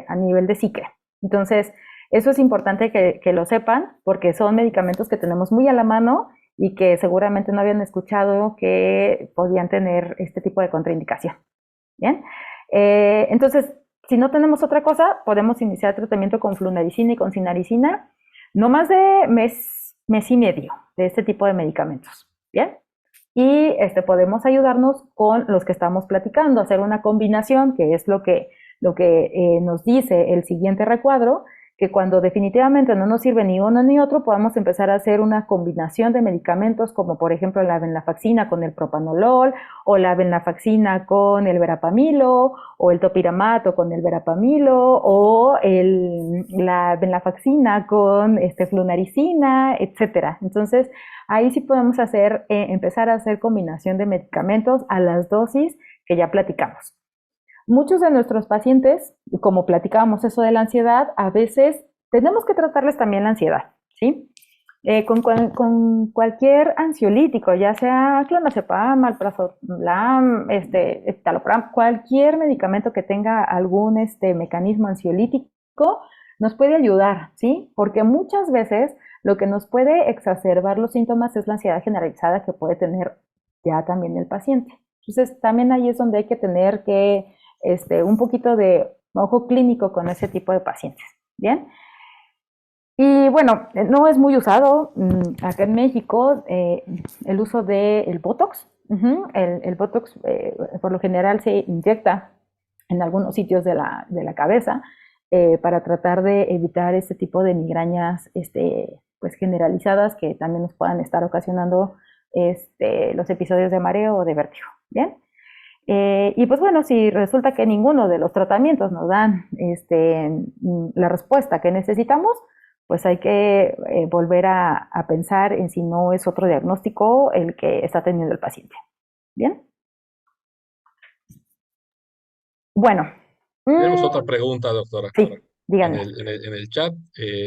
a nivel de psique. Entonces, eso es importante que lo sepan porque son medicamentos que tenemos muy a la mano y que seguramente no habían escuchado que podían tener este tipo de contraindicación. Bien, entonces, si no tenemos otra cosa, podemos iniciar tratamiento con flunaricina y con sinaricina, no más de mes y medio de este tipo de medicamentos. Bien, y podemos ayudarnos con los que estamos platicando, hacer una combinación, que es lo que nos dice el siguiente recuadro, que cuando definitivamente no nos sirve ni uno ni otro, podamos empezar a hacer una combinación de medicamentos, como por ejemplo la venlafaxina con el propanolol, o la venlafaxina con el verapamilo, o el topiramato con el verapamilo, o la venlafaxina con flunaricina, etcétera. Entonces, ahí sí podemos empezar a hacer combinación de medicamentos a las dosis que ya platicamos. Muchos de nuestros pacientes, como platicábamos eso de la ansiedad, a veces tenemos que tratarles también la ansiedad, ¿sí? Con cualquier ansiolítico, ya sea clonazepam, alprazolam, escitalopram, cualquier medicamento que tenga algún mecanismo ansiolítico, nos puede ayudar, ¿sí? Porque muchas veces lo que nos puede exacerbar los síntomas es la ansiedad generalizada que puede tener ya también el paciente. Entonces, también ahí es donde hay que tener un poquito de ojo clínico con ese tipo de pacientes. Bien. Y bueno, no es muy usado acá en México el uso del Botox. El Botox por lo general se inyecta en algunos sitios de la cabeza para tratar de evitar este tipo de migrañas pues generalizadas que también nos puedan estar ocasionando los episodios de mareo o de vértigo. Bien. Y pues bueno, si resulta que ninguno de los tratamientos nos dan la respuesta que necesitamos, pues hay que volver a pensar en si no es otro diagnóstico el que está teniendo el paciente. ¿Bien? Bueno. Tenemos otra pregunta, doctora. Sí, díganme. En el chat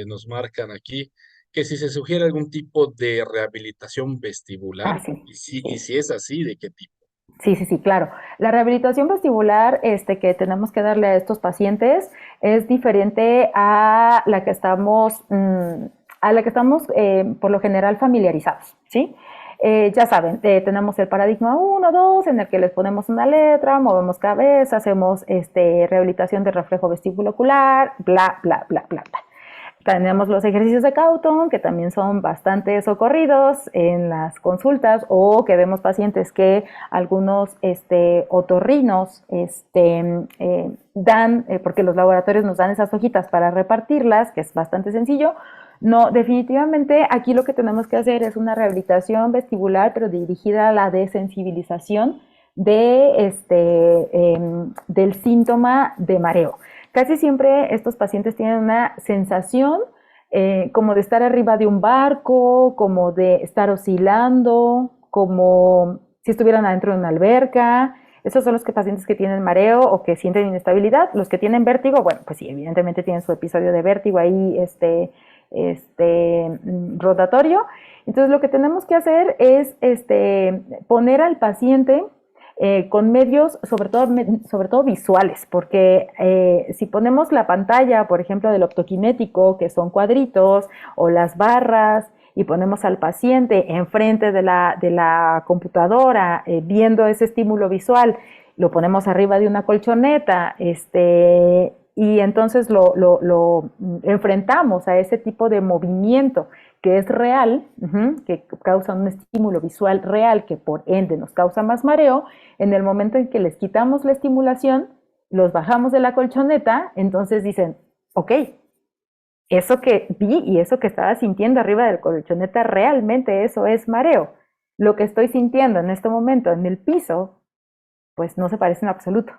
nos marcan aquí que si se sugiere algún tipo de rehabilitación vestibular, Sí. y si es así, ¿de qué tipo? Sí, claro. La rehabilitación vestibular que tenemos que darle a estos pacientes es diferente a la que estamos, por lo general familiarizados, ¿sí? Ya saben, tenemos el paradigma 1, 2, en el que les ponemos una letra, movemos cabeza, hacemos rehabilitación de reflejo vestibulocular, bla, bla, bla, bla, bla. Tenemos los ejercicios de Cowton, que también son bastante socorridos en las consultas, o que vemos pacientes que algunos otorrinos dan, porque los laboratorios nos dan esas hojitas para repartirlas, que es bastante sencillo. No, definitivamente aquí lo que tenemos que hacer es una rehabilitación vestibular, pero dirigida a la desensibilización del síntoma de mareo. Casi siempre estos pacientes tienen una sensación como de estar arriba de un barco, como de estar oscilando, como si estuvieran adentro de una alberca. Esos son los pacientes que tienen mareo o que sienten inestabilidad. Los que tienen vértigo, bueno, pues sí, evidentemente tienen su episodio de vértigo ahí rotatorio. Entonces lo que tenemos que hacer es poner al paciente con medios, sobre todo visuales, porque si ponemos la pantalla, por ejemplo, del optoquinético, que son cuadritos, o las barras, y ponemos al paciente enfrente de la computadora, viendo ese estímulo visual, lo ponemos arriba de una colchoneta, y entonces lo enfrentamos a ese tipo de movimiento que es real, que causa un estímulo visual real, que por ende nos causa más mareo. En el momento en que les quitamos la estimulación, los bajamos de la colchoneta, entonces dicen, ok, eso que vi y eso que estaba sintiendo arriba de la colchoneta, realmente eso es mareo. Lo que estoy sintiendo en este momento en el piso, pues no se parece en absoluto.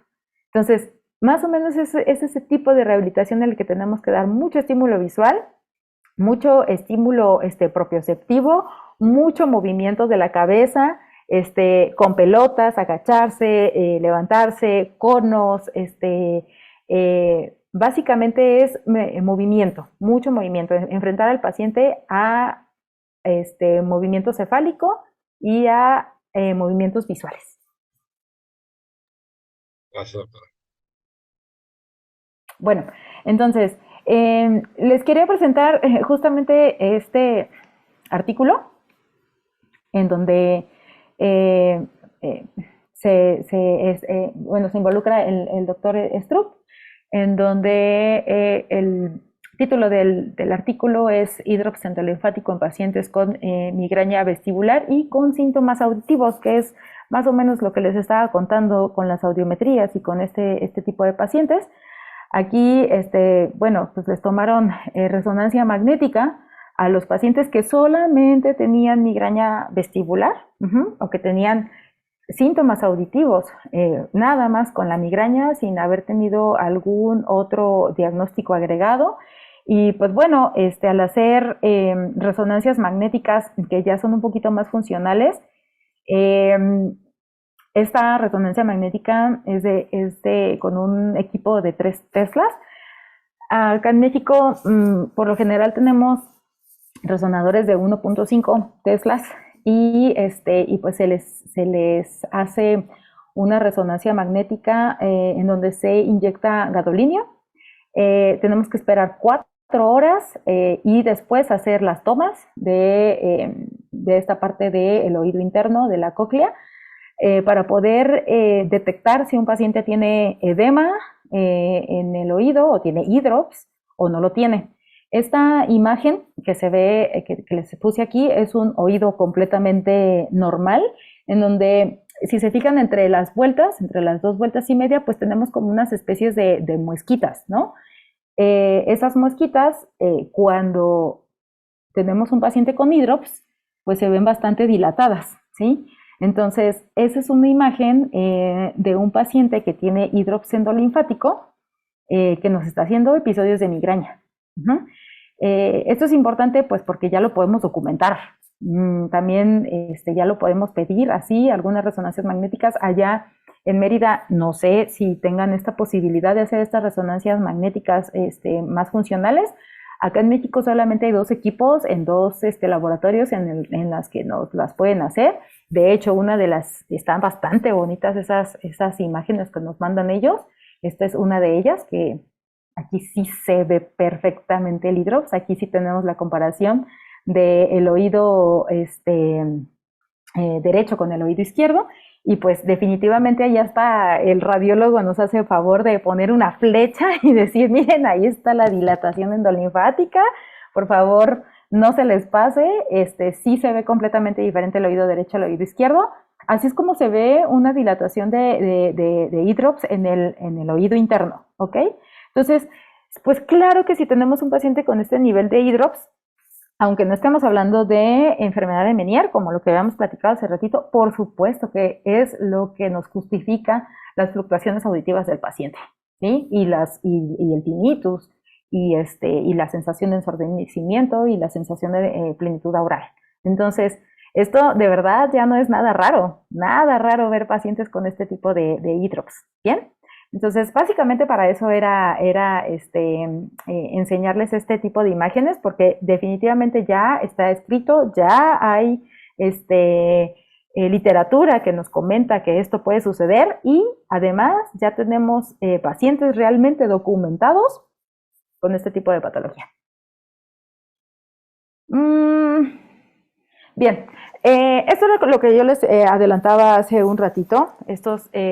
Entonces, más o menos es ese tipo de rehabilitación en el que tenemos que dar mucho estímulo visual, mucho estímulo propioceptivo, mucho movimiento de la cabeza, con pelotas, agacharse, levantarse, conos, básicamente es movimiento, mucho movimiento, enfrentar al paciente a movimiento cefálico y a movimientos visuales. Gracias, doctora. Bueno, entonces, les quería presentar justamente este artículo en donde se involucra el doctor Strupp, en donde el título del artículo es Hidrops centrolinfático en pacientes con migraña vestibular y con síntomas auditivos, que es más o menos lo que les estaba contando con las audiometrías y con este tipo de pacientes. Aquí, pues les tomaron resonancia magnética a los pacientes que solamente tenían migraña vestibular o que tenían síntomas auditivos, nada más con la migraña sin haber tenido algún otro diagnóstico agregado. Y pues bueno, al hacer resonancias magnéticas que ya son un poquito más funcionales, esta resonancia magnética es con un equipo de 3 Teslas. Acá en México, por lo general tenemos resonadores de 1.5 Teslas y pues se les hace una resonancia magnética en donde se inyecta gadolinio. Tenemos que esperar 4 horas y después hacer las tomas de esta parte del oído interno de la cóclea para poder detectar si un paciente tiene edema en el oído o tiene hidrops o no lo tiene. Esta imagen que se ve, que les puse aquí, es un oído completamente normal, en donde, si se fijan entre las vueltas, entre las 2 vueltas y media, pues tenemos como unas especies de muesquitas, ¿no? Esas muesquitas, cuando tenemos un paciente con hidrops, pues se ven bastante dilatadas, ¿sí? Entonces, esa es una imagen de un paciente que tiene hidrops endolinfático, que nos está haciendo episodios de migraña. Esto es importante pues porque ya lo podemos documentar. También ya lo podemos pedir así, algunas resonancias magnéticas. Allá en Mérida no sé si tengan esta posibilidad de hacer estas resonancias magnéticas más funcionales. Acá en México solamente hay 2 equipos en 2 laboratorios en las que nos las pueden hacer. De hecho, una de las, están bastante bonitas esas imágenes que nos mandan ellos. Esta es una de ellas, que aquí sí se ve perfectamente el hidrops. Aquí sí tenemos la comparación del oído derecho con el oído izquierdo. Y pues definitivamente allá está, el radiólogo nos hace el favor de poner una flecha y decir, miren, ahí está la dilatación endolinfática, por favor, no se les pase, sí se ve completamente diferente el oído derecho al oído izquierdo. Así es como se ve una dilatación de hidrops en el oído interno, ¿ok? Entonces, pues claro que si tenemos un paciente con este nivel de hidrops, aunque no estemos hablando de enfermedad de Meniere, como lo que habíamos platicado hace ratito, por supuesto que es lo que nos justifica las fluctuaciones auditivas del paciente, ¿sí? Y el tinnitus, y la sensación de ensordecimiento y la sensación de plenitud aural. Entonces, esto de verdad ya no es nada raro ver pacientes con este tipo de hidrops, ¿bien? Entonces, básicamente para eso era enseñarles este tipo de imágenes, porque definitivamente ya está escrito, ya hay literatura que nos comenta que esto puede suceder y además ya tenemos pacientes realmente documentados con este tipo de patología. Bien, esto es lo que yo les adelantaba hace un ratito. Este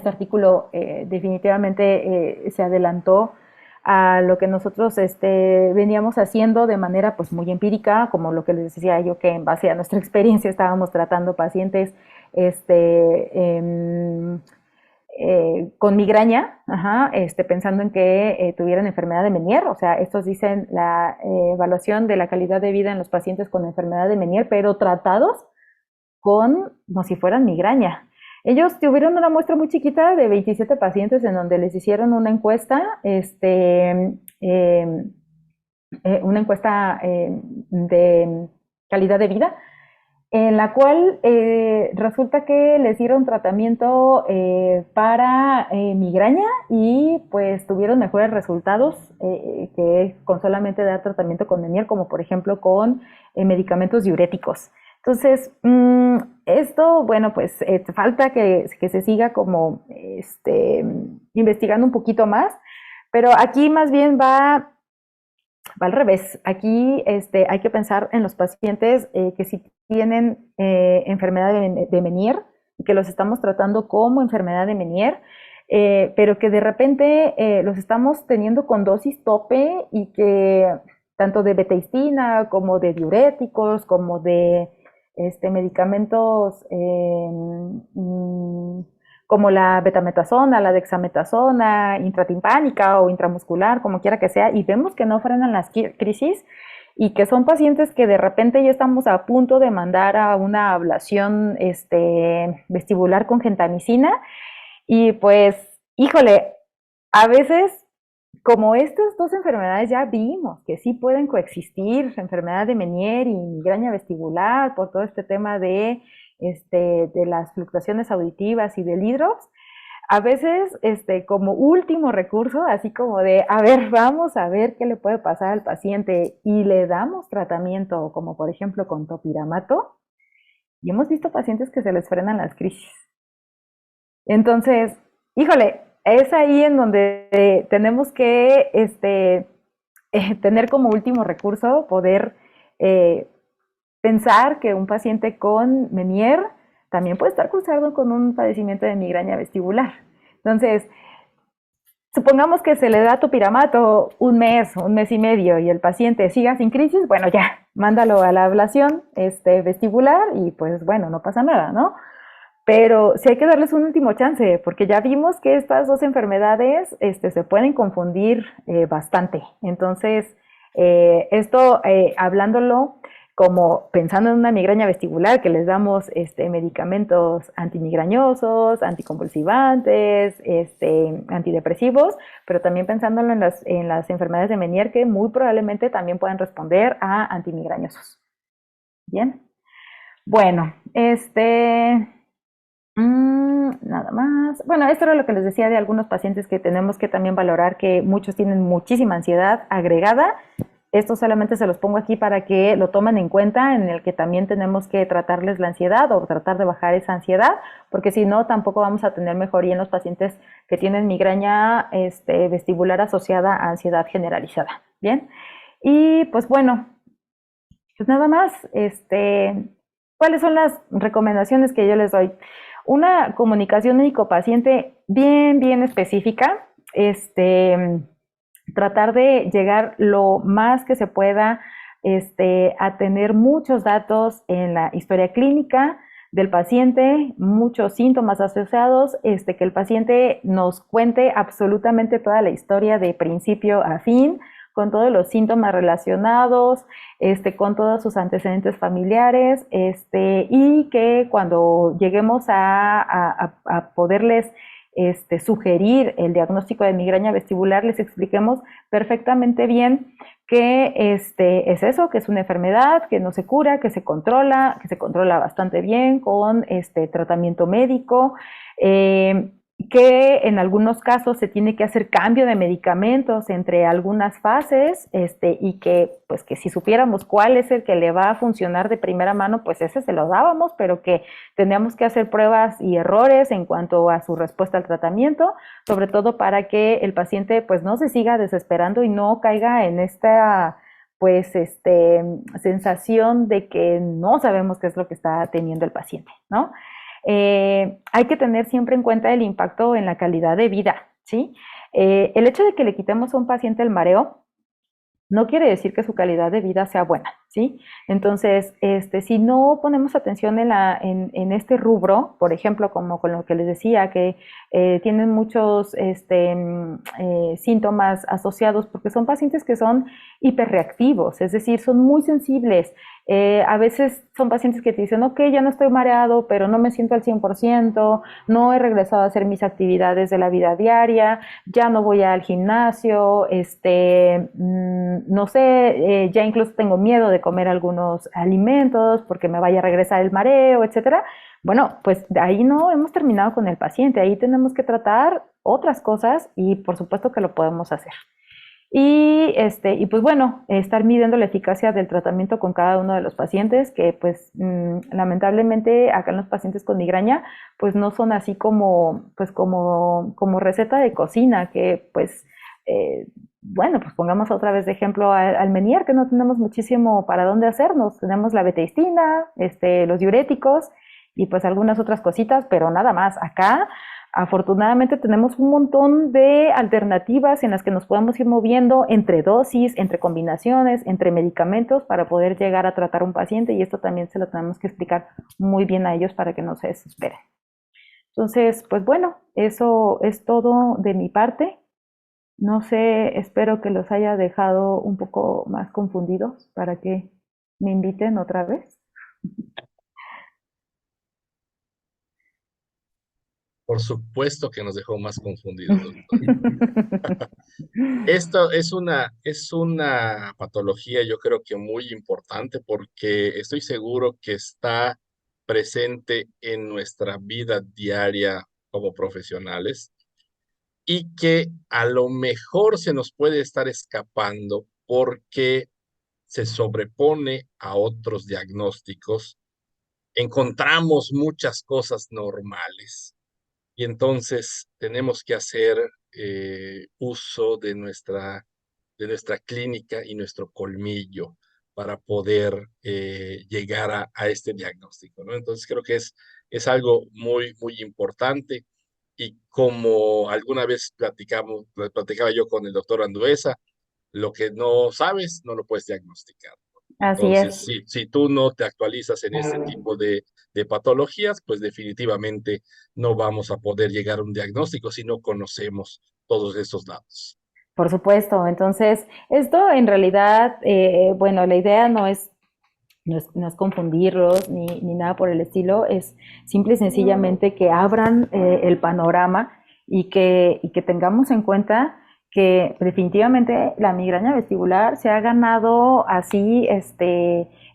artículo definitivamente se adelantó a lo que nosotros veníamos haciendo de manera pues muy empírica, como lo que les decía yo, que en base a nuestra experiencia estábamos tratando pacientes con migraña, pensando en que tuvieran enfermedad de Meniere. O sea, estos dicen la evaluación de la calidad de vida en los pacientes con enfermedad de Meniere, pero tratados como si fueran migraña. Ellos tuvieron una muestra muy chiquita de 27 pacientes en donde les hicieron una encuesta, de calidad de vida, en la cual resulta que les dieron tratamiento para migraña y pues tuvieron mejores resultados que con solamente dar tratamiento con Meniere, como por ejemplo con medicamentos diuréticos. Entonces, esto, bueno, pues falta que se siga como investigando un poquito más, pero aquí más bien va al revés. Aquí hay que pensar en los pacientes que sí tienen enfermedad de Meniere y que los estamos tratando como enfermedad de Meniere, pero que de repente los estamos teniendo con dosis tope y que tanto de betaistina como de diuréticos, como de medicamentos como la betametasona, la dexametasona, intratimpánica o intramuscular, como quiera que sea, y vemos que no frenan las crisis y que son pacientes que de repente ya estamos a punto de mandar a una ablación vestibular con gentamicina y pues, híjole, a veces como estas dos enfermedades ya vimos que sí pueden coexistir, enfermedad de Meniere y migraña vestibular, por todo este tema de las fluctuaciones auditivas y del hidrox, a veces como último recurso, así como de, a ver, vamos a ver qué le puede pasar al paciente y le damos tratamiento, como por ejemplo con topiramato, y hemos visto pacientes que se les frenan las crisis. Entonces, híjole, es ahí en donde tenemos que tener como último recurso poder pensar que un paciente con Meniere también puede estar cursando con un padecimiento de migraña vestibular. Entonces, supongamos que se le da topiramato un mes y medio y el paciente siga sin crisis, bueno, ya, mándalo a la ablación vestibular y pues bueno, no pasa nada, ¿no? Pero sí hay que darles un último chance, porque ya vimos que estas dos enfermedades se pueden confundir bastante. Entonces, esto hablándolo como pensando en una migraña vestibular, que les damos medicamentos antimigrañosos, anticonvulsivantes, antidepresivos, pero también pensándolo en las enfermedades de Meniere, que muy probablemente también pueden responder a antimigrañosos. Bien. Bueno, nada más. Bueno, esto era lo que les decía de algunos pacientes que tenemos que también valorar, que muchos tienen muchísima ansiedad agregada. Esto solamente se los pongo aquí para que lo tomen en cuenta, en el que también tenemos que tratarles la ansiedad o tratar de bajar esa ansiedad, porque si no, tampoco vamos a tener mejoría en los pacientes que tienen migraña vestibular asociada a ansiedad generalizada. Bien, y pues bueno, pues nada más, ¿cuáles son las recomendaciones que yo les doy? Una comunicación médico-paciente bien específica, tratar de llegar lo más que se pueda a tener muchos datos en la historia clínica del paciente, muchos síntomas asociados, que el paciente nos cuente absolutamente toda la historia de principio a fin, con todos los síntomas relacionados, con todos sus antecedentes familiares, y que cuando lleguemos a poderles sugerir el diagnóstico de migraña vestibular, les expliquemos perfectamente bien que es eso, que es una enfermedad que no se cura, que se controla bastante bien con tratamiento médico, que en algunos casos se tiene que hacer cambio de medicamentos entre algunas fases, y que pues que si supiéramos cuál es el que le va a funcionar de primera mano, pues ese se lo dábamos, pero que tendríamos que hacer pruebas y errores en cuanto a su respuesta al tratamiento, sobre todo para que el paciente pues no se siga desesperando y no caiga en esta pues sensación de que no sabemos qué es lo que está teniendo el paciente, ¿no? Hay que tener siempre en cuenta el impacto en la calidad de vida, ¿sí? El hecho de que le quitemos a un paciente el mareo no quiere decir que su calidad de vida sea buena, ¿sí? Entonces, si no ponemos atención en este rubro, por ejemplo, como con lo que les decía, que tienen muchos síntomas asociados, porque son pacientes que son hiperreactivos, es decir, son muy sensibles. A veces son pacientes que te dicen, ok, ya no estoy mareado, pero no me siento al 100%, no he regresado a hacer mis actividades de la vida diaria, ya no voy al gimnasio, no sé, ya incluso tengo miedo de comer algunos alimentos porque me vaya a regresar el mareo, etcétera. Bueno, pues de ahí no hemos terminado con el paciente, ahí tenemos que tratar otras cosas y por supuesto que lo podemos hacer. Y pues bueno, estar midiendo la eficacia del tratamiento con cada uno de los pacientes, que pues lamentablemente acá en los pacientes con migraña, pues no son así como receta de cocina, que pues, bueno, pues pongamos otra vez de ejemplo al Menier, que no tenemos muchísimo para dónde hacernos. Tenemos la betaistina, los diuréticos y pues algunas otras cositas, pero nada más. Acá afortunadamente tenemos un montón de alternativas en las que nos podemos ir moviendo entre dosis, entre combinaciones, entre medicamentos para poder llegar a tratar a un paciente, y esto también se lo tenemos que explicar muy bien a ellos para que no se desesperen. Entonces, pues bueno, eso es todo de mi parte. No sé, espero que los haya dejado un poco más confundidos para que me inviten otra vez. Por supuesto que nos dejó más confundidos, doctor. Esto es una patología, yo creo que muy importante, porque estoy seguro que está presente en nuestra vida diaria como profesionales y que a lo mejor se nos puede estar escapando porque se sobrepone a otros diagnósticos. Encontramos muchas cosas normales y entonces tenemos que hacer uso de nuestra clínica y nuestro colmillo para poder llegar a este diagnóstico, ¿no? Entonces creo que es algo muy, muy importante, y como alguna vez platicaba yo con el doctor Anduesa, lo que no sabes no lo puedes diagnosticar. Así Entonces, es. si tú no te actualizas en este tipo de patologías, pues definitivamente no vamos a poder llegar a un diagnóstico si no conocemos todos estos datos. Por supuesto. Entonces, esto en realidad, bueno, la idea no es confundirlos ni nada por el estilo, es simple y sencillamente que abran el panorama y que tengamos en cuenta que definitivamente la migraña vestibular se ha ganado así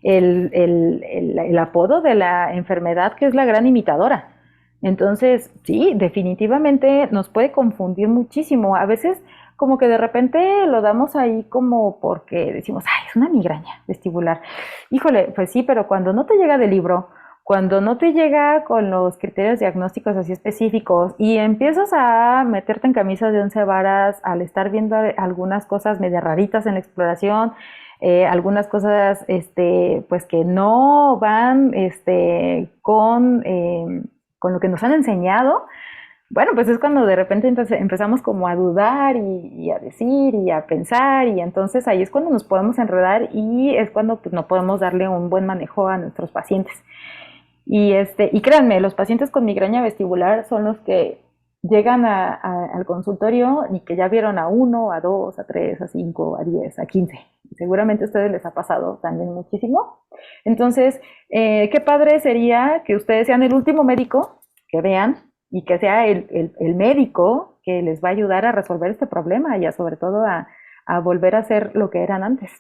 el apodo de la enfermedad, que es la gran imitadora. Entonces, sí, definitivamente nos puede confundir muchísimo. A veces como que de repente lo damos ahí como porque decimos, ay, es una migraña vestibular. Híjole, pues sí, pero cuando no te llega del libro, cuando no te llega con los criterios diagnósticos así específicos y empiezas a meterte en camisas de 11 varas al estar viendo algunas cosas medio raritas en la exploración, algunas cosas pues que no van con lo que nos han enseñado, bueno, pues es cuando de repente empezamos como a dudar y a decir y a pensar, y entonces ahí es cuando nos podemos enredar y es cuando pues, no podemos darle un buen manejo a nuestros pacientes. Y créanme, los pacientes con migraña vestibular son los que llegan al consultorio y que ya vieron a 1, a 2, a 3, a 5, a 10, a 15. Seguramente a ustedes les ha pasado también muchísimo. Entonces, qué padre sería que ustedes sean el último médico que vean y que sea el médico que les va a ayudar a resolver este problema y sobre todo a volver a ser lo que eran antes.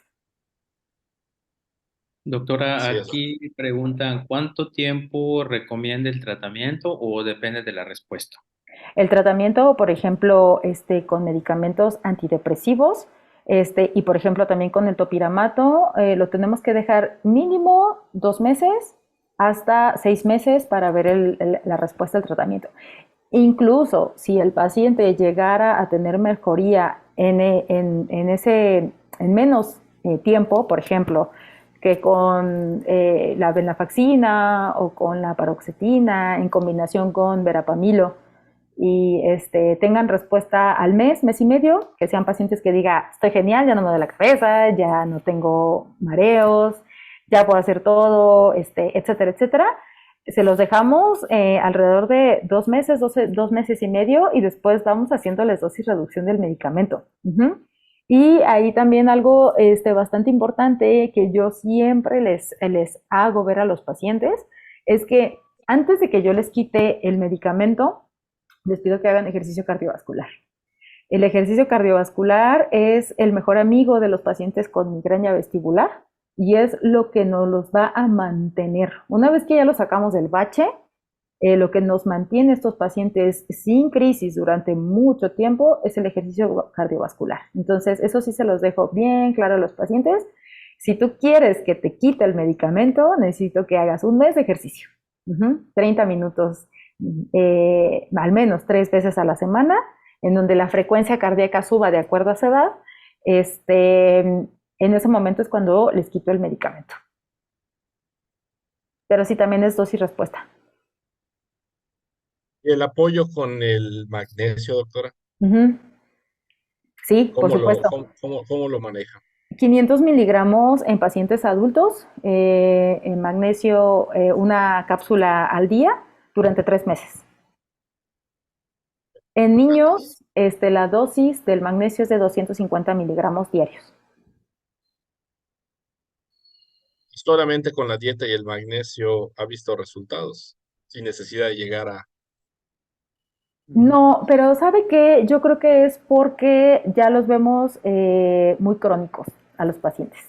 Doctora, Así es. aquí preguntan, ¿cuánto tiempo recomienda el tratamiento o depende de la respuesta? El tratamiento, por ejemplo, con medicamentos antidepresivos, y por ejemplo también con el topiramato, lo tenemos que dejar mínimo 2 meses hasta 6 meses para ver la respuesta al tratamiento. Incluso si el paciente llegara a tener mejoría en menos tiempo, por ejemplo, que con la venlafaxina o con la paroxetina en combinación con verapamilo, y tengan respuesta al mes, mes y medio, que sean pacientes que diga, estoy genial, ya no me duele la cabeza, ya no tengo mareos, ya puedo hacer todo, etcétera, etcétera. Se los dejamos alrededor de 2 meses, 2 meses y medio, y después vamos haciéndoles dosis reducción del medicamento. Y ahí también algo bastante importante que yo siempre les hago ver a los pacientes es que antes de que yo les quite el medicamento, les pido que hagan ejercicio cardiovascular. El ejercicio cardiovascular es el mejor amigo de los pacientes con migraña vestibular y es lo que nos los va a mantener. Una vez que ya lo sacamos del bache, lo que nos mantiene estos pacientes sin crisis durante mucho tiempo es el ejercicio cardiovascular. Entonces, eso sí se los dejo bien claro a los pacientes. Si tú quieres que te quite el medicamento, necesito que hagas un mes de ejercicio. 30 minutos, al menos 3 veces a la semana, en donde la frecuencia cardíaca suba de acuerdo a esa edad. En ese momento es cuando les quito el medicamento. Pero sí, también es dosis respuesta. ¿Y el apoyo con el magnesio, doctora? Sí, por supuesto. ¿Cómo lo maneja? 500 miligramos en pacientes adultos, en magnesio, una cápsula al día durante 3 meses. En niños, la dosis del magnesio es de 250 miligramos diarios. Solamente con la dieta y el magnesio ha visto resultados, sin necesidad de llegar a... No, pero ¿sabe qué? Yo creo que es porque ya los vemos muy crónicos a los pacientes.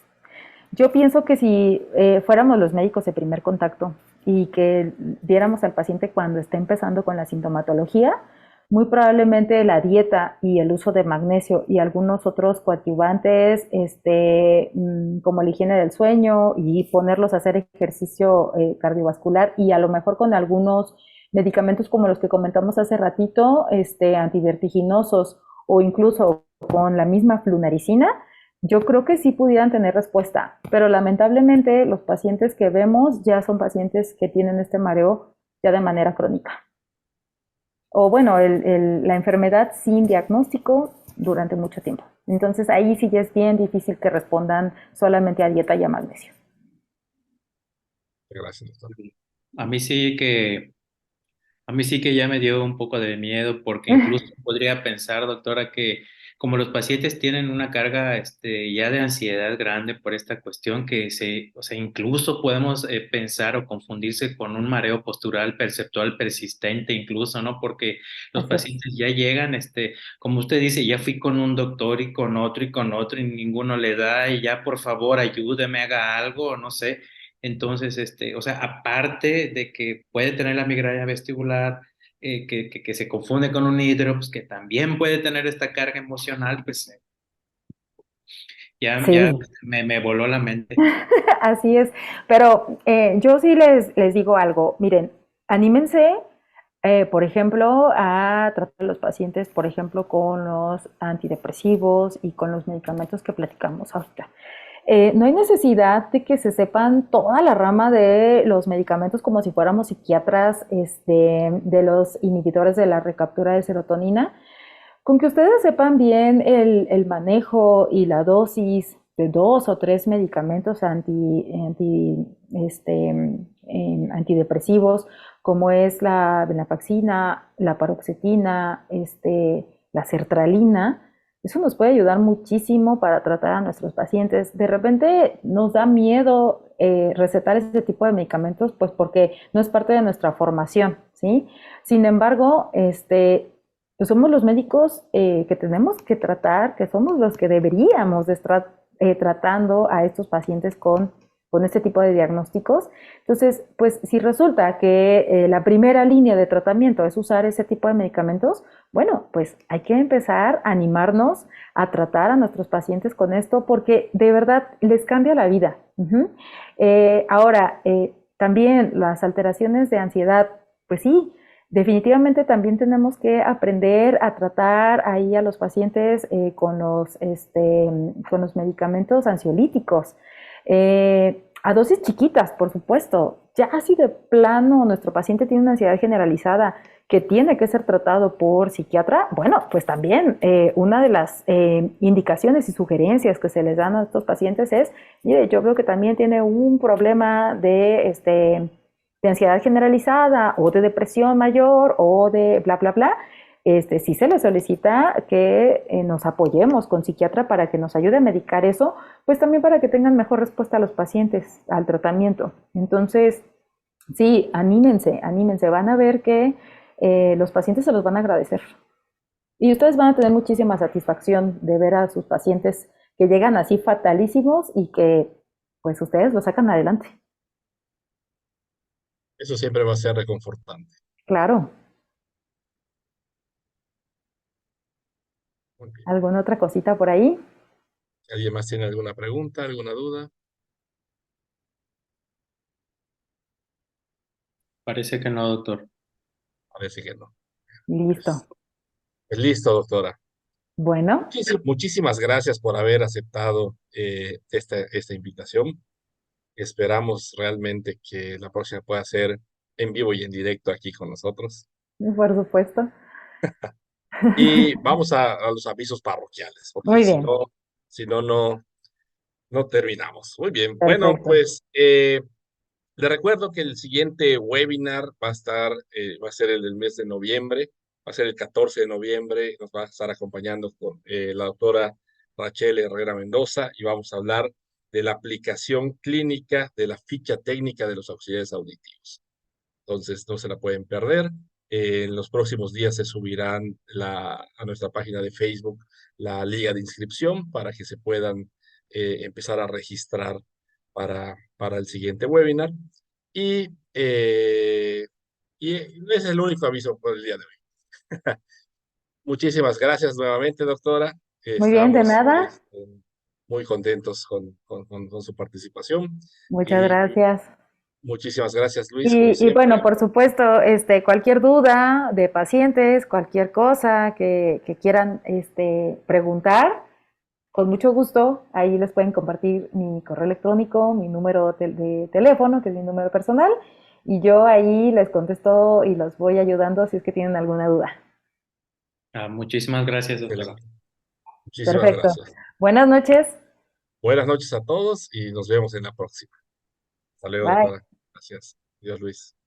Yo pienso que si fuéramos los médicos de primer contacto y que viéramos al paciente cuando está empezando con la sintomatología, muy probablemente la dieta y el uso de magnesio y algunos otros coadyuvantes, como la higiene del sueño y ponerlos a hacer ejercicio cardiovascular y a lo mejor con algunos medicamentos como los que comentamos hace ratito, antivertiginosos o incluso con la misma flunaricina, yo creo que sí pudieran tener respuesta, pero lamentablemente los pacientes que vemos ya son pacientes que tienen este mareo ya de manera crónica. O bueno, la enfermedad sin diagnóstico durante mucho tiempo. Entonces ahí sí ya es bien difícil que respondan solamente a dieta y a magnesio. Gracias, doctor. A mí sí que A mí sí que ya me dio un poco de miedo porque incluso podría pensar, doctora, que como los pacientes tienen una carga ya de ansiedad grande por esta cuestión, o sea, incluso podemos pensar o confundirse con un mareo postural perceptual persistente incluso, ¿no? Porque los Así es. pacientes ya llegan, como usted dice, ya fui con un doctor y con otro y ninguno le da y ya por favor ayúdeme, haga algo, no sé. Entonces, o sea, aparte de que puede tener la migraña vestibular, que se confunde con un hidrops, que también puede tener esta carga emocional, pues ya Sí, me voló la mente. así es. Pero yo sí les digo algo. Miren, anímense, por ejemplo, a tratar a los pacientes, por ejemplo, con los antidepresivos y con los medicamentos que platicamos ahorita. No hay necesidad de que se sepan toda la rama de los medicamentos como si fuéramos psiquiatras, de los inhibidores de la recaptura de serotonina. Con que ustedes sepan bien el manejo y la dosis de 2 o 3 medicamentos antidepresivos, como es la venlafaxina, la paroxetina, la sertralina, eso nos puede ayudar muchísimo para tratar a nuestros pacientes. De repente nos da miedo recetar ese tipo de medicamentos, pues porque no es parte de nuestra formación, ¿sí? Sin embargo, pues somos los médicos que tenemos que tratar, que somos los que deberíamos de estar tratando a estos pacientes con este tipo de diagnósticos. Entonces, pues si resulta que la primera línea de tratamiento es usar ese tipo de medicamentos, bueno, pues hay que empezar a animarnos a tratar a nuestros pacientes con esto porque de verdad les cambia la vida. Ahora, también las alteraciones de ansiedad, pues sí, definitivamente también tenemos que aprender a tratar ahí a los pacientes con los medicamentos ansiolíticos. A dosis chiquitas, por supuesto. Ya así de plano nuestro paciente tiene una ansiedad generalizada que tiene que ser tratado por psiquiatra, bueno, pues también una de las indicaciones y sugerencias que se les dan a estos pacientes es, mire, yo veo que también tiene un problema de ansiedad generalizada o de depresión mayor o de bla, bla, bla. Sí se le solicita que nos apoyemos con psiquiatra para que nos ayude a medicar eso, pues también para que tengan mejor respuesta a los pacientes al tratamiento. Entonces, sí, anímense, anímense, van a ver que los pacientes se los van a agradecer. Y ustedes van a tener muchísima satisfacción de ver a sus pacientes que llegan así fatalísimos y que pues ustedes lo sacan adelante. Eso siempre va a ser reconfortante. Claro. Muy bien. ¿Alguna otra cosita por ahí? ¿Alguien más tiene alguna pregunta, alguna duda? Parece que no, doctor. Parece que no. Listo. Pues, pues listo, doctora. Bueno, Muchísimas gracias por haber aceptado esta invitación. Esperamos realmente que la próxima pueda ser en vivo y en directo aquí con nosotros. por supuesto. Y vamos a los avisos parroquiales, porque Muy bien, si no, no terminamos. Muy bien. Bueno, perfecto. pues le recuerdo que el siguiente webinar va a ser el del mes de noviembre, va a ser el 14 de noviembre, nos va a estar acompañando con la doctora Rachel Herrera Mendoza y vamos a hablar de la aplicación clínica de la ficha técnica de los auxiliares auditivos. Entonces no se la pueden perder. En los próximos días se subirán a nuestra página de Facebook la liga de inscripción para que se puedan empezar a registrar para el siguiente webinar. Y, eh, y ese es el único aviso por el día de hoy. Muchísimas gracias nuevamente, doctora. Muy bien, de Estamos nada. muy contentos con su participación. Muchas Y gracias. muchísimas gracias, Luis, como Bueno, siempre. por supuesto, cualquier duda de pacientes, cualquier cosa que quieran preguntar, con mucho gusto, ahí les pueden compartir mi correo electrónico, mi número de teléfono, que es mi número personal, y yo ahí les contesto y los voy ayudando si es que tienen alguna duda. Muchísimas gracias, doctora. Excelente. Muchísimas Perfecto. gracias. Buenas noches. Buenas noches a todos y nos vemos en la próxima. Hasta luego, Bye. doctora. Gracias. Dios, Luis.